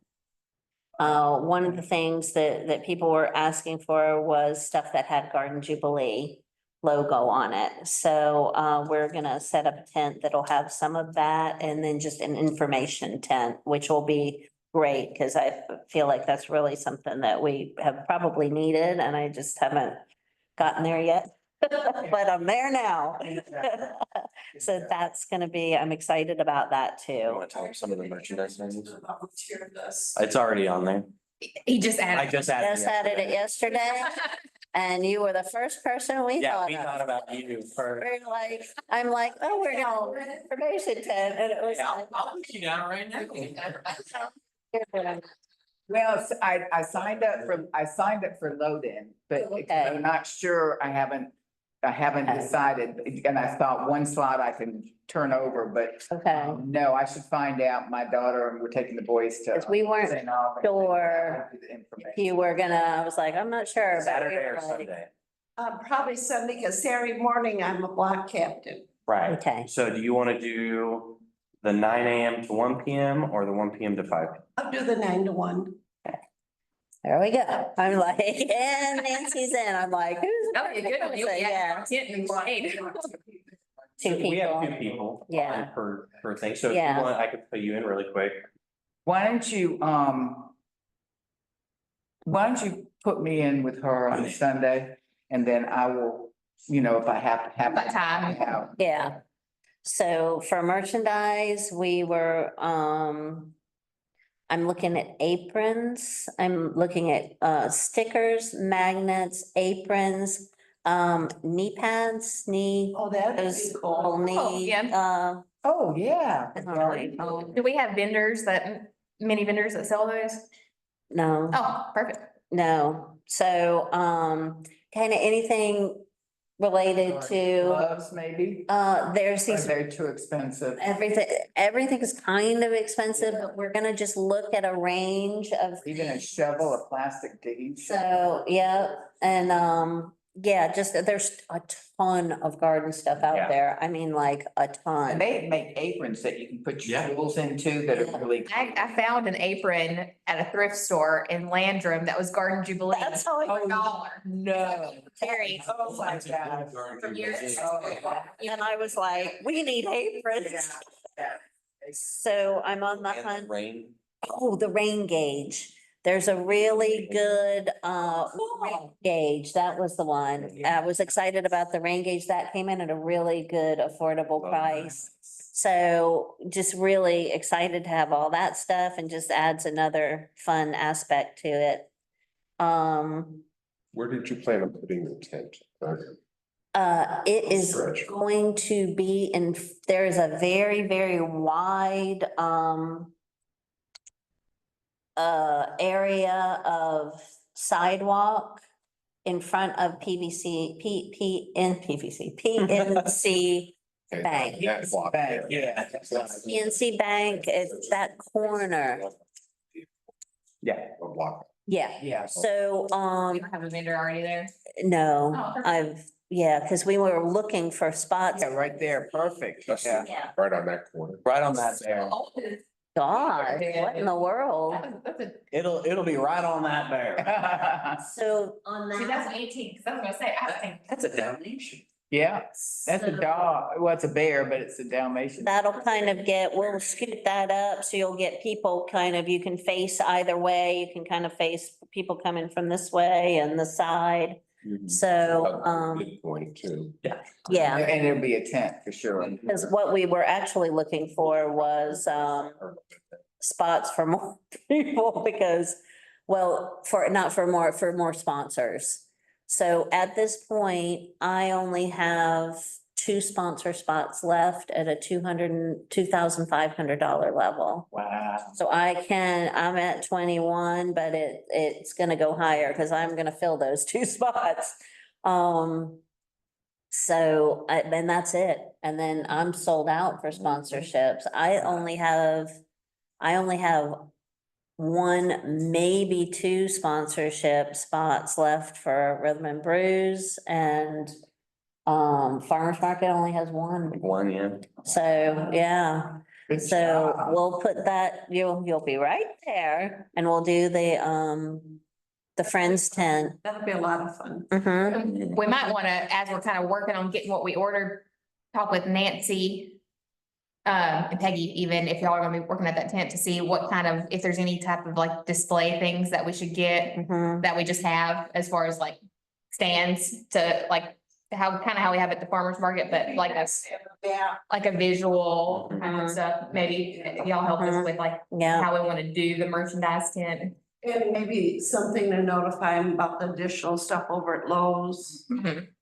One of the things that people were asking for was stuff that had Garden Jubilee logo on it. So, we're gonna set up a tent that'll have some of that and then just an information tent, which will be great, cause I feel like that's really something that we have probably needed and I just haven't gotten there yet. But I'm there now. So that's gonna be, I'm excited about that You too. want to tell him some of the merchandise names? It's already on there. He just I added. just added. Just added it yesterday and you were the first person we Yeah, thought we thought of. about you for. We're like, I'm like, oh, we're gonna do an information tent and it was like. I'll put you down right now. Well, I signed up for load-in, but Okay. I'm not sure, I haven't decided, and I thought one slot I can turn over, but Okay, no, I should find out. My daughter, and we're taking the boys to. 'Cause we weren't St. Albans. sure The information. if you were gonna, I was like, I'm not sure. but we Saturday were or like, Sunday. Probably Sunday, because Saturday morning I'm a block captain. Right. Okay. So do you want to do the 9 AM to 1 PM or the 1 PM to 5? I'll do the 9 to 1. There we go. I'm like, and Nancy's in. I'm like, who's? the That'd be a good one. person? You'll So, be yeah, content and quiet. two We have people. 2 people. Yeah. Per thing. So if you Yeah. want, I could put you in really quick. Why don't you put me in with her on Sunday, and then I will, if I have to have. What time? Yeah. So for merchandise, we were, I'm looking at aprons. I'm looking at stickers, magnets, aprons, knee pads, Oh, that'd those be little cool. knee, yeah. Oh, yeah. I don't know what you call them. Do we have vendors many vendors that sell those? No. Oh, perfect. No, so, kind of anything related to, Gloves, maybe? there's Are these, they too expensive? everything is kind of expensive, but we're gonna just look at a range of, Even a shovel, a plastic digging. shovel? so, yeah, and, yeah, just there's a ton of garden stuff Yeah. out there. I mean, like a ton. And they make aprons that you can put your Yeah. tools into that are really. I found an apron at a thrift store in Landrum that was Garden Jubilee. That's how I. For $1. No. Terry. Oh, my God. From yours. And I was like, we need aprons. So I'm on the And hunt. rain. Oh, the rain gauge. There's a really good, rain gauge. That was the one. I was excited about the rain gauge. That came in at a really good, affordable price. So just really excited to have all that stuff and just adds another fun aspect to it. Where did you plan on putting the tent? It is Stretch. going to be in, there is a very, very wide, area of sidewalk in front of PNC Okay, Bank. that block there. Yeah. PNC Bank, it's that corner. Yeah. A block. Yeah, Yeah. so, We don't have a vendor already there. no, Oh, perfect. because we were looking for spots. Yeah, right there, perfect. Just Yeah. right on that corner. Right on that there. God, what in the world? It'll be right on that there. So on that. 2018, because I was gonna say, I think. That's a Dalmatian. Yeah, that's a So dog. Well, it's a bear, but it's a Dalmatian. That'll kind of we'll scoot that up, so you'll get people kind of, you can face either way, you can kind of face people coming from this way and the side. So, Good point too. yeah, And it'll be a tent for sure. because what we were actually looking for was, spots for more people because, well, for more sponsors. So at this point, I only have 2 sponsor spots left at a $2,500 level. Wow. So I'm at 21, but it's gonna go higher because I'm gonna fill those 2 spots. And that's it. And then I'm sold out for sponsorships. I only have 1, maybe 2 sponsorship spots left for Rhythm and Brews, and Farmers Market only has 1. One, yeah. So, yeah. Good So job. we'll put that, you'll be right there, and we'll do the Friends tent. That'll be a lot of fun. Mhm. We might want to, as we're kind of working on getting what we ordered, talk with Nancy. And Peggy, even if y'all are gonna be working at that tent, to see what kind of, if there's any type of like display things that we should get. Mhm. That we just have as far as like stands to like how we have at the farmer's market, but like Yeah. like a visual kind of Mhm. stuff. Maybe y'all help us with like Yeah, how we want to do the merchandise tent. And maybe something to notify them about the additional stuff over at Lowe's.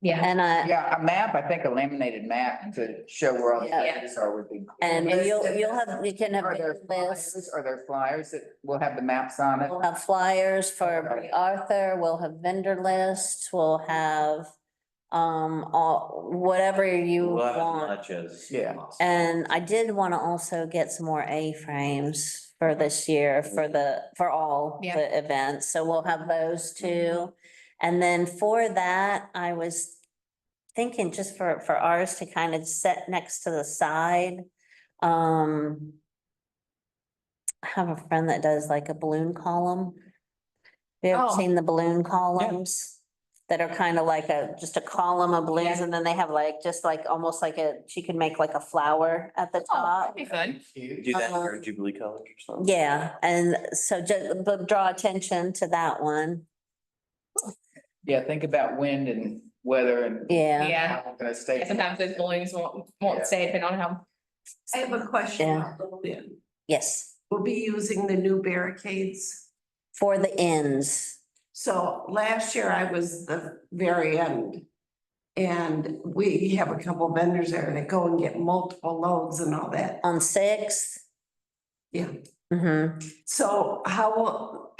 Yeah. and Yeah, a map, I think a laminated map to show where all the Yeah. places are would be. and you can have Are there lists. flyers, are there flyers that will have the maps on it? We'll have flyers for Arthur, we'll have vendor lists, we'll have, whatever you We'll have as want. much as. Yeah. And I did want to also get some more A-frames for this year, for all Yeah. the events, so we'll have those too. And then for that, I was thinking just for ours to kind of set next to the side. I have a friend that does like a balloon column. Have you ever Oh. seen the balloon columns? That are kind of like just a column of balloons, Yeah. and then they have like, just like, almost like she can make like a flower at the Oh, top. that'd be fun. Do that for Jubilee colors or something. Yeah, and so just draw attention to that one. Yeah, think about wind and weather and. Yeah. Yeah. How it's gonna stay. Yeah, sometimes those balloons won't Yeah. stay depending on how. I have a question. Yeah. about the bin. Yes, We'll be using the new barricades. for the ends. So last year I was the very end. And we have a couple vendors there that go and get multiple loads and all that. On 6th. Yeah. Mm-hmm, So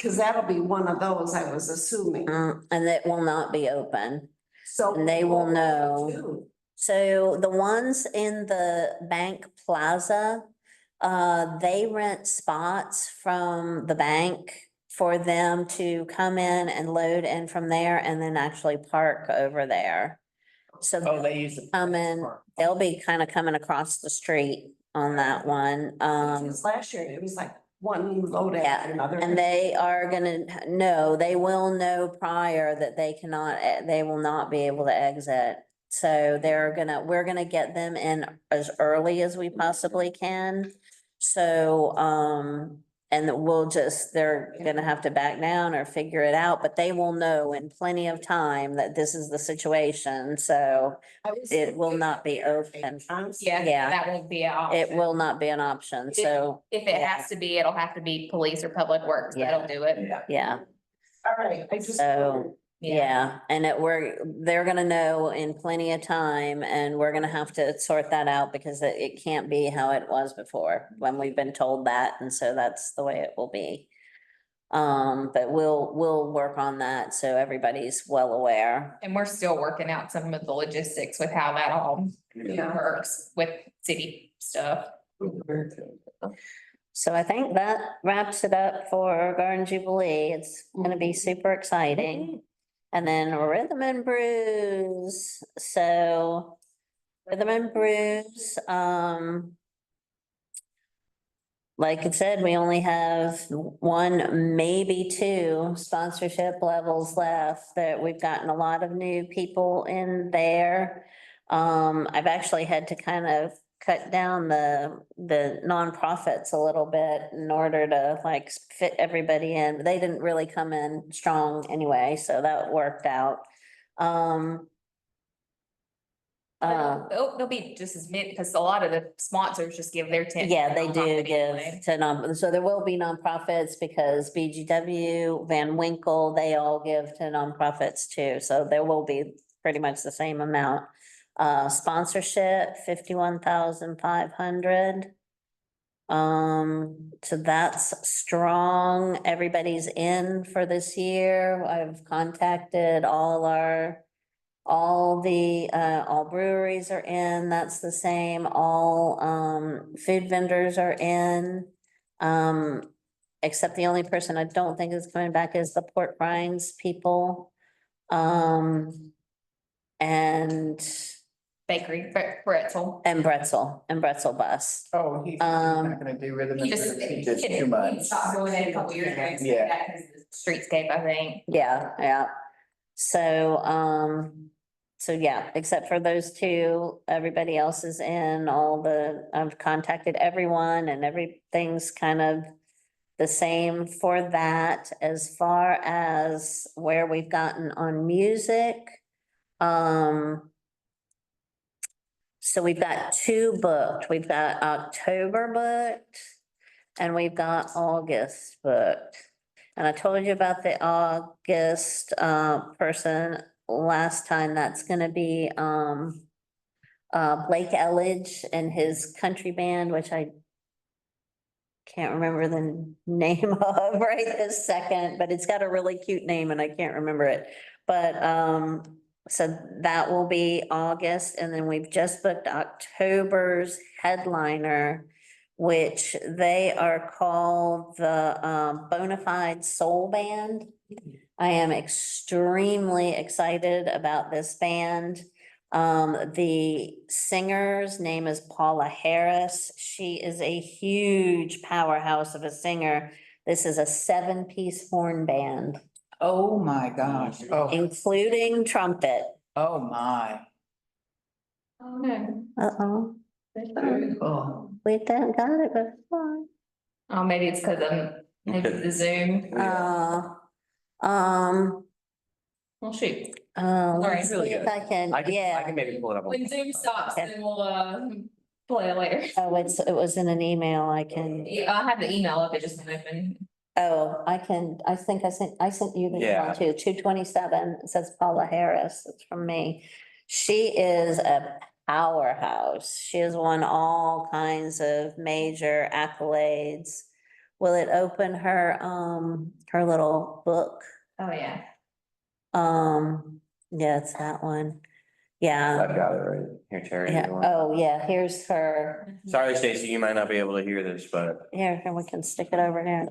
cause that'll be one of those, I was assuming. and it will not be open. So. And they will what know. we do. So the ones in the bank plaza, they rent spots from the bank for them to come in and load in from there and then actually park over there. So Oh, they use. come in, they'll be kind of coming across the street on that one. Because last year it was like one load after another. And they are gonna know, they will know prior that they cannot, they will not be able to exit. So we're gonna get them in as early as we possibly can. So, and they're gonna have to back down or figure it out, but they will know in plenty of time that this is the situation, so it will not be open. Yeah, Yeah. that won't be an option. It will not be an option, so, If it has to be, it'll have to be police or public works that'll do it. yeah. All right, I just. So, yeah, and they're gonna know in plenty of time and we're gonna have to sort that out because it can't be how it was before when we've been told that. And so that's the way it will be. But we'll work on that so everybody's well aware. And we're still working out some of the logistics with how that all Yeah. works with city stuff. So I think that wraps it up for Garden Jubilee. It's gonna be super exciting. And then Rhythm and Brews, so Rhythm and Brews, like I said, we only have one, maybe two sponsorship levels left, that we've gotten a lot of new people in there. I've actually had to kind of cut down the nonprofits a little bit in order to like fit everybody in. They didn't really come in strong anyway, so that worked out. They'll be just as many, because a lot of the sponsors just give their 10. Yeah, they do give to so there will be nonprofits because BGW, Van Winkle, they all give to nonprofits too, so there will be pretty much the same amount. Sponsorship, 51,500. So that's strong. Everybody's in for this year. I've contacted all breweries are in, that's the same, all, food vendors are in. Except the only person I don't think is coming back is the Port Rinds people. And Bakery, Bretzel. Bretzel Bus. Oh, he's not gonna do Rhythm and Brews. He did too much. Stopped going in a couple years ago. Yeah. Because of the streetscape, I think. Yeah. So, yeah, except for those two, everybody else is in, I've contacted everyone and everything's kind of the same for that. As far as where we've gotten on music, so we've got two booked. We've got October booked and we've got August booked. And I told you about the August person last time. That's gonna be Blake Elledge and his country band, which I can't remember the name of right this second, but it's got a really cute name and I can't remember it. But so that will be August, and then we've just booked October's headliner, which they are called the Bonafide Soul Band. I am extremely excited about this band. The singer's name is Paula Harris. She is a huge powerhouse of a singer. This is a 7-piece horn band, Oh, my gosh. Oh, including trumpet. oh, my. Oh, no. Uh-oh, Oh. we done got it before. Oh, maybe it's because maybe the Zoom. Well, shoot. Let's Sorry. see if I can, I yeah. can maybe pull it up. When Zoom stops, then we'll play it later. Oh, it was in an email. I can, Yeah, I have the email up, it just won't open. I think I sent you the Yeah. email too, 227. It says Paula Harris. It's from me. She is a powerhouse. She has won all kinds of major accolades. Will it open her little book? Oh, yeah. Yeah, it's that one. Yeah, I've got it right here, Terry. yeah. Oh, yeah, here's her. Sorry, Stacy, you might not be able to hear this, but Here, and we can stick it over here.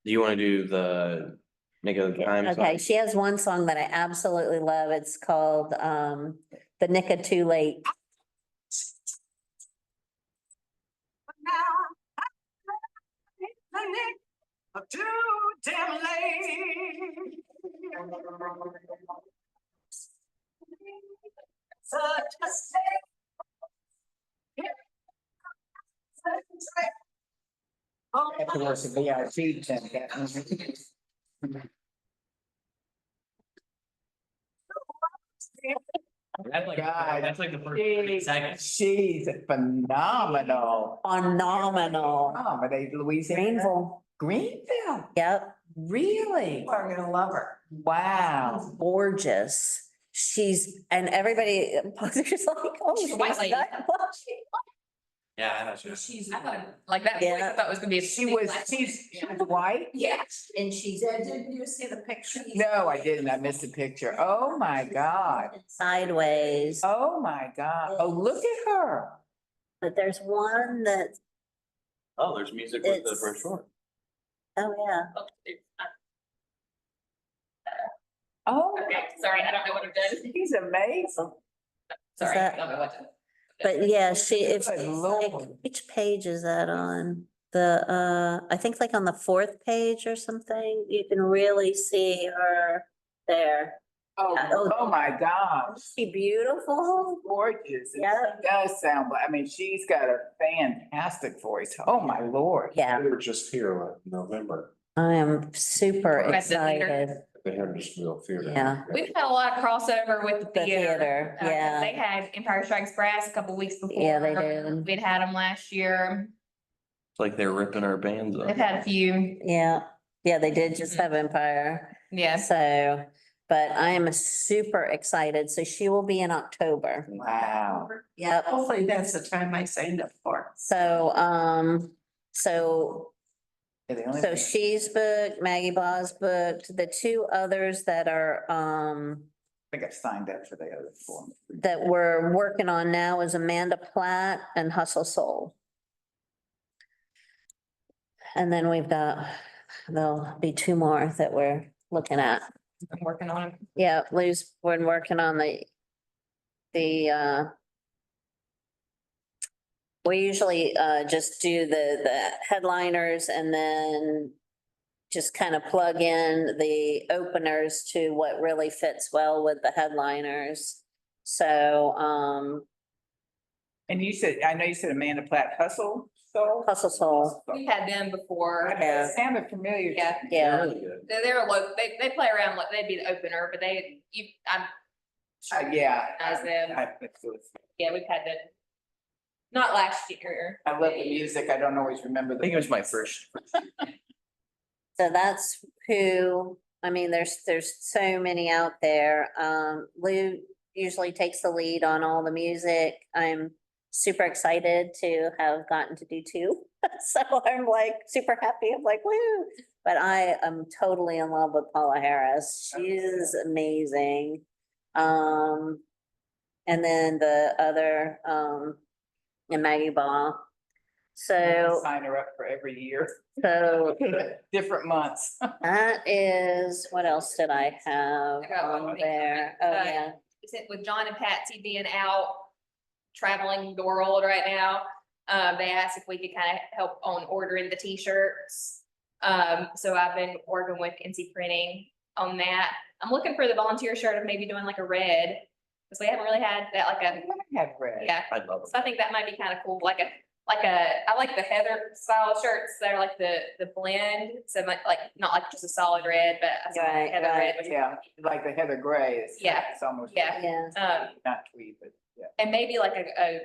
Do you want to do the Nick of the Time? Okay, she has one song that I absolutely love. It's called, The Nick of Too Late. Too damn late. Such a afterwards, the VIP tent. That's like the first 30 seconds. She's phenomenal. Phenomenal. They Louisiana. Greenville. Greenville, Yep, really? People are gonna love her. Wow. gorgeous. And everybody, just like, oh, she's White lady. not blushing. Yeah, I know. She's, I thought, like that voice, I thought was gonna be. She was white? Yes, and she's Did you see the picture? No, I didn't. I missed a picture. Oh, my God. sideways, Oh, my God. Oh, look at her. but there's one that, Oh, there's music with the It's- brochure. oh, yeah. Oh, Okay, sorry, I don't know what I've done. she's amazing. Sorry, that- I don't know what to. But yeah, it's Good like, Lord. which page is that on? I think like on the fourth page or something, you can really see her there. Yeah, Oh, my gosh. She beautiful. Gorgeous. And Yeah. She does sound, I mean, she's got a fantastic voice. Oh, my Lord. Yeah, They were just here in November I am super At the theater? excited. at the Hendersonville Theater. Yeah. We've had a lot of crossover with the The theater. theater, 'Cause yeah. They had Empire Strikes Brass a couple weeks before. Yeah, they did. We'd had them last year. It's like they're ripping our bands up. They've had a few, Yeah, yeah, they did just have Empire. yes. So, but I am super excited. So she will be in October. Wow. Yep. Hopefully that's the time I signed up for. So, so Yeah, the only So thing- she's booked, Maggie Baugh's booked, the two others that are, I think I've signed up for the other four. that we're working on now is Amanda Platt and Hustle Soul. And then we've got, there'll be two more that we're looking at. I'm working on them. Yeah, Lou's been working on we usually just do the headliners and then just kind of plug in the openers to what really fits well with the headliners. So, And you said, I know you said Amanda Platt Hustle, so? Hustle Soul, We've had them before. Yeah. Sounded familiar. Yeah. yeah. Really good. They're local, they play around, like, they'd be the opener, but I'm. sure you Yeah. recognize them. Yeah, we've had them. Not last year. I love the music. I don't always remember I think it the. was my first. So that's who, I mean, there's so many out there. Lou usually takes the lead on all the music. I'm super excited to have gotten to do two. So I'm like super happy. I'm like, woo. But I am totally in love with Paula Harris. She is amazing. And then the other, and Maggie Baugh. So, Sign her up for every year, so different months. that is, what else did I have I got one on more. there? Oh, yeah. With John and Patsy being out traveling the world right now, they asked if we could kind of help on ordering the t-shirts. So I've been working with NC Printing on that. I'm looking for the volunteer shirt of maybe doing like a red, because we haven't really had that like a, Have read. yeah. I'd love So I think that might be kind of cool, I like the Heather style shirts that are like the blend, so like, not like just a solid red, but I saw Right, Heather right, red, which. Yeah, like the Heather Gray is. Yeah, It's almost. yeah. Yeah. Not tweed, but yeah. And maybe like a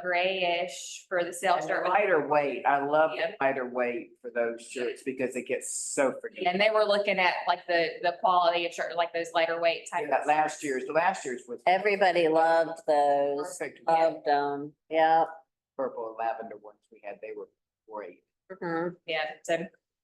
grayish for the sales shirt. Lighter weight. I love Yeah. the lighter weight for those shirts because it gets so forgiving. And they were looking at like the quality of shirt, like those lighter weight type. That last year's was Everybody loved those, perfect. loved them, yeah. Purple and lavender ones we had, they were great. Mhm. Yeah, so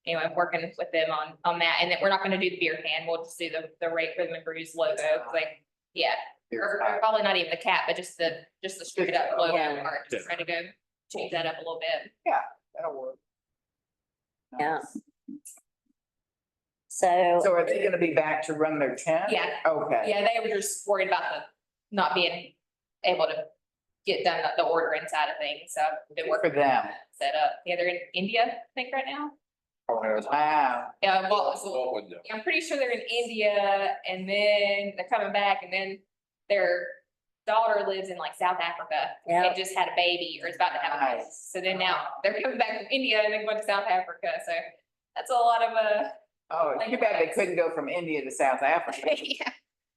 anyway, I'm working with them on that, and then we're not gonna do the beer can, we'll just do the Rate Rhythm and Brews logo, 'cause like, yeah. Or probably not even the cap, but just the straight up logo Yeah. art, just trying to go change that up a little bit. That'll work. Yeah. Nice. So So, are they gonna be back to run their tent? Yeah. Okay. Yeah, they were just worried about the not being able to get done the ordering side of things, so I've been Good working for them. set up. Yeah, they're in India, I think, right now. Wow. Yeah, well, What would the- I'm pretty sure they're in India and then they're coming back and then their daughter lives in like South Africa. Yeah. And just had a baby or is about to have a baby. Nice. So then now they're coming back from India and then going to South Africa. So that's a lot of, Oh, too bad they couldn't go from India to South Africa. yeah.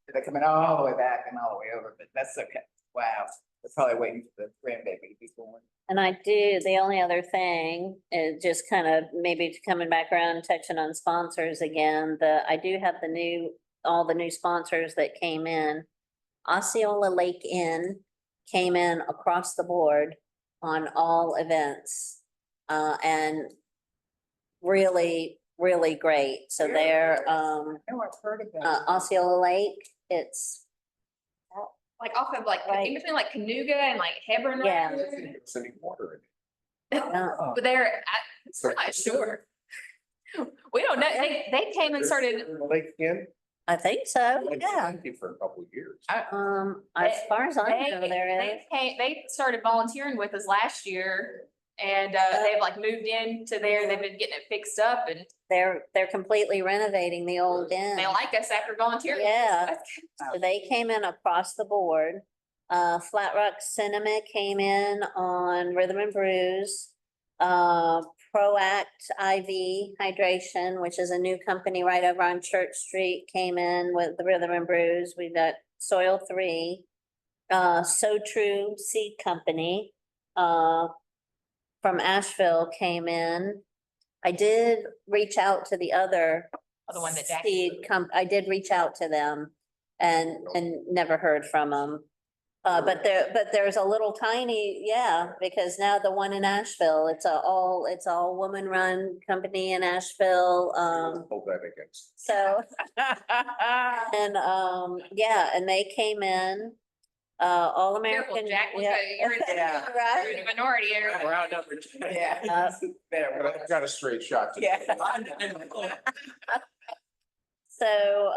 They're coming all the way back and all the way over, but that's okay. Wow. They're probably waiting for the grandbaby to be born. and the only other thing is just kind of maybe coming back around, touching on sponsors again, I do have all the new sponsors that came in. Osceola Lake Inn came in across the board on all events. And really, really great. So they're, Oh, I've heard of that. Osceola Lake, it's, Like off of like, Right. in between like Canuga and like Hebron. Road. Yeah. It's any water in it. But they're, I'm not sure. We don't know. They came and started, Lake in? I think so, yeah. Empty for a couple of years. As far as I know, there is. they started volunteering with us last year. And they've like moved into there. They've been getting it fixed up and They're completely renovating the old inn. they like us after volunteering. Yeah. So they came in across the board. Flat Rock Cinema came in on Rhythm and Brews. Proact IV Hydration, which is a new company right over on Church Street, came in with the Rhythm and Brews. We've got Soil 3. So True Seed Company, from Asheville came in. I did reach out to the other The one that Jackie. I did reach out to them and never heard from them. But there's a little tiny, because now the one in Asheville, it's all woman-run company in Asheville, Hold that against. so. And, and they came in, All Careful, American. Jack. Look yeah. at- You're in Yeah. you're in a minority area. We're outnumbered. Yeah. But I've got a straight shot. to- Yeah. So,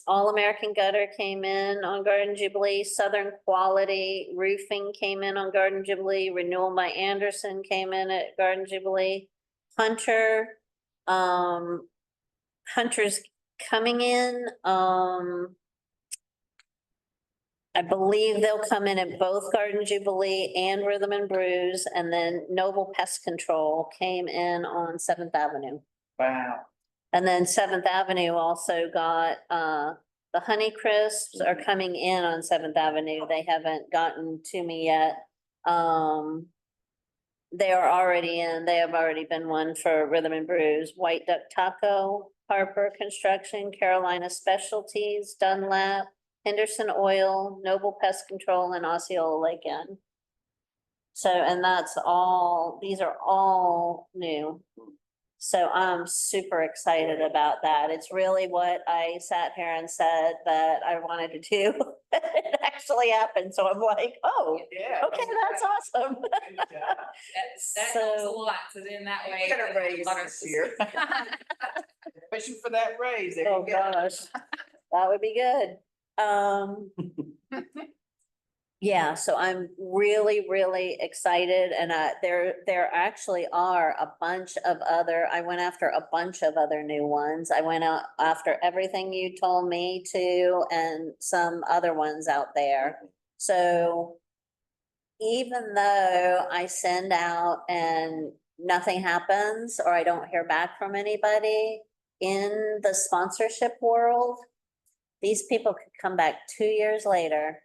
All American Gutter came in on Garden Jubilee, Southern Quality Roofing came in on Garden Jubilee, Renewal by Anderson came in at Garden Jubilee. Hunter's coming in, I believe they'll come in at both Garden Jubilee and Rhythm and Brews, and then Noble Pest Control came in on Seventh Avenue. Wow. And then Seventh Avenue also got, the Honey Crisps are coming in on Seventh Avenue. They haven't gotten to me yet. They are already in, they have already been one for Rhythm and Brews, White Duck Taco, Harper Construction, Carolina Specialties, Dunlap, Henderson Oil, Noble Pest Control, and Osceola Lake Inn. So, and these are all new. So I'm super excited about that. It's really what I sat here and said that I wanted to do. It actually happened, so I'm like, oh, Yeah. okay, that's awesome. That helps a lot, so then that way. Get a raise this year. Especially for that raise. There Oh, you go. gosh, that would be good. Yeah, so I'm really, really excited and there actually are a bunch of I went after a bunch of other new ones. I went out after everything you told me to and some other ones out there. So even though I send out and nothing happens or I don't hear back from anybody in the sponsorship world, these people could come back 2 years later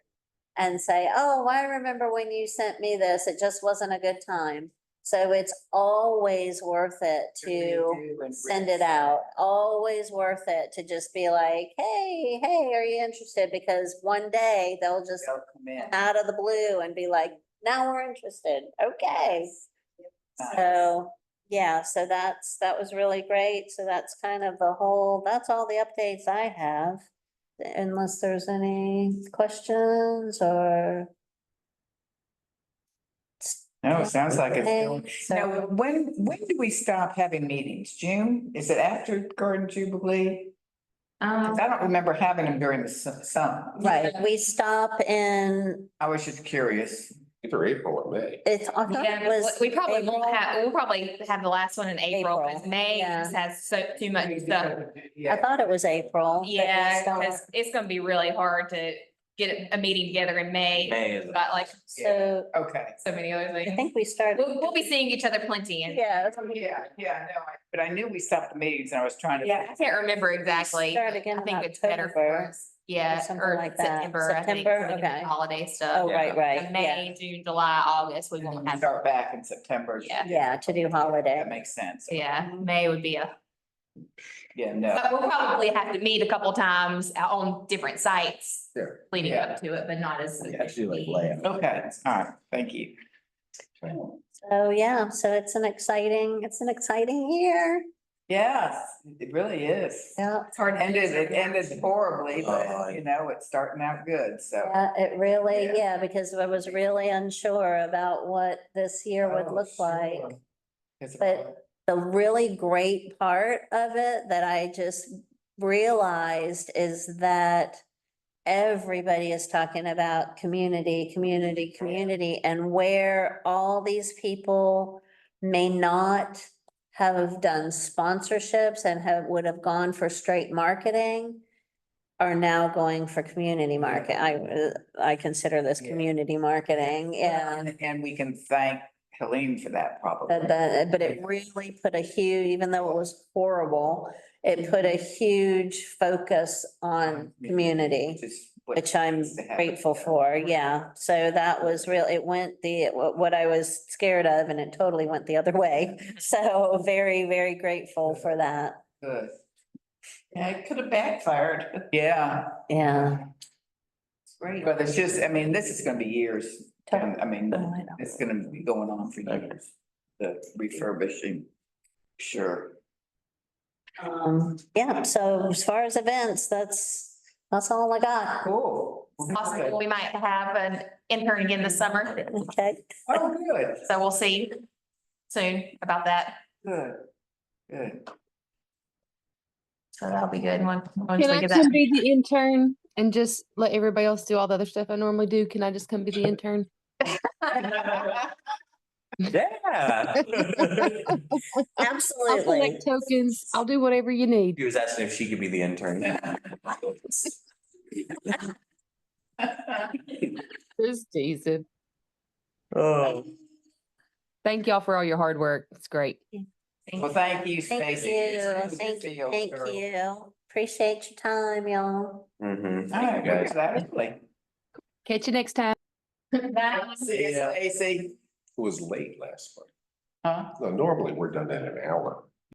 and say, oh, I remember when you sent me this, it just wasn't a good time. So it's always worth it to send it out, always worth it to just be like, hey, are you interested? Because one day they'll just They'll come in. out of the blue and be like, now we're interested, okay. So, yeah, so that was really great. So that's kind of that's all the updates I have. Unless there's any questions or No, it sounds like it's Okay, going. so- Now, when do we stop having meetings? June? Is it after Garden Jubilee? 'Cause I don't remember having them during the summer. Right, we stop in, I was just curious. Either April or May. it's, I thought Yeah, it was. we probably won't April. have, we'll probably have the last one in April, because April, May yeah. just has so too much stuff. I thought it was April. that we Yeah, stopped. because it's gonna be really hard to get a meeting together in May. May is. Got like So Okay. so many other I things. think we started. We'll be seeing each other plenty and Yeah. Yeah, no, but I knew we stopped the meetings and I was trying to. I can't remember exactly. Start again I think in it's better for October us. Yeah, something or like that. September, I think, September, for the okay. holiday stuff. Oh, right, right, And yeah. May, June, July, August, we won't have. Start back in September. Yeah. Yeah, to do holiday. That makes sense. Yeah, May would be Yeah, no. but we'll probably have to meet a couple times out on different sites. Yeah. Leading Yeah. up to it, but not as. Yeah, do like layout. Okay, all right, thank you. So, yeah, so it's an exciting year. Yes, it really is. Yeah. It's hard. to It ended horribly, Oh, but you know, it's starting out good, so. It really, Yeah. yeah, because I was really unsure about what this year would Oh, look like. sure. It's- But the really great part of it that I just realized is that everybody is talking about community, community, community, and where all these people may not have done sponsorships and would have gone for straight marketing are now going for community market. I consider this Yeah. community marketing, yeah. And we can thank Helene for that probably. But it really put a huge, even though it was horrible, it put a huge focus on community, which I'm grateful for, yeah. So that was real, it went what I was scared of, and it totally went the other way. So very, very grateful for that, Good. Yeah, it could have backfired. Yeah, yeah. but it's just, I mean, this is gonna be years. And I mean, Oh, I know. it's gonna be going on for years, the refurbishing, sure. Yeah, so as far as events, that's all I got. Cool. Possible we might have an intern again this summer, Okay, Oh, good, so we'll see soon about that. good, good. So that'll be good once Can we I get come that. be the intern and just let everybody else do all the other stuff I normally do? Can I just come be the intern? Yeah. I'll absolutely. collect tokens. I'll do whatever you need. He was asking if she could be the intern. Just teasing. Oh. Thank y'all for all your hard work. It's great. Well, thank you, Thank Stacy. you, It's good to thank see thank you. Appreciate your time, y'all. Mhm. All right, Guys. exactly. Catch you next time. See you, Stacy. It was late last month. Huh? No, normally we're done in an hour.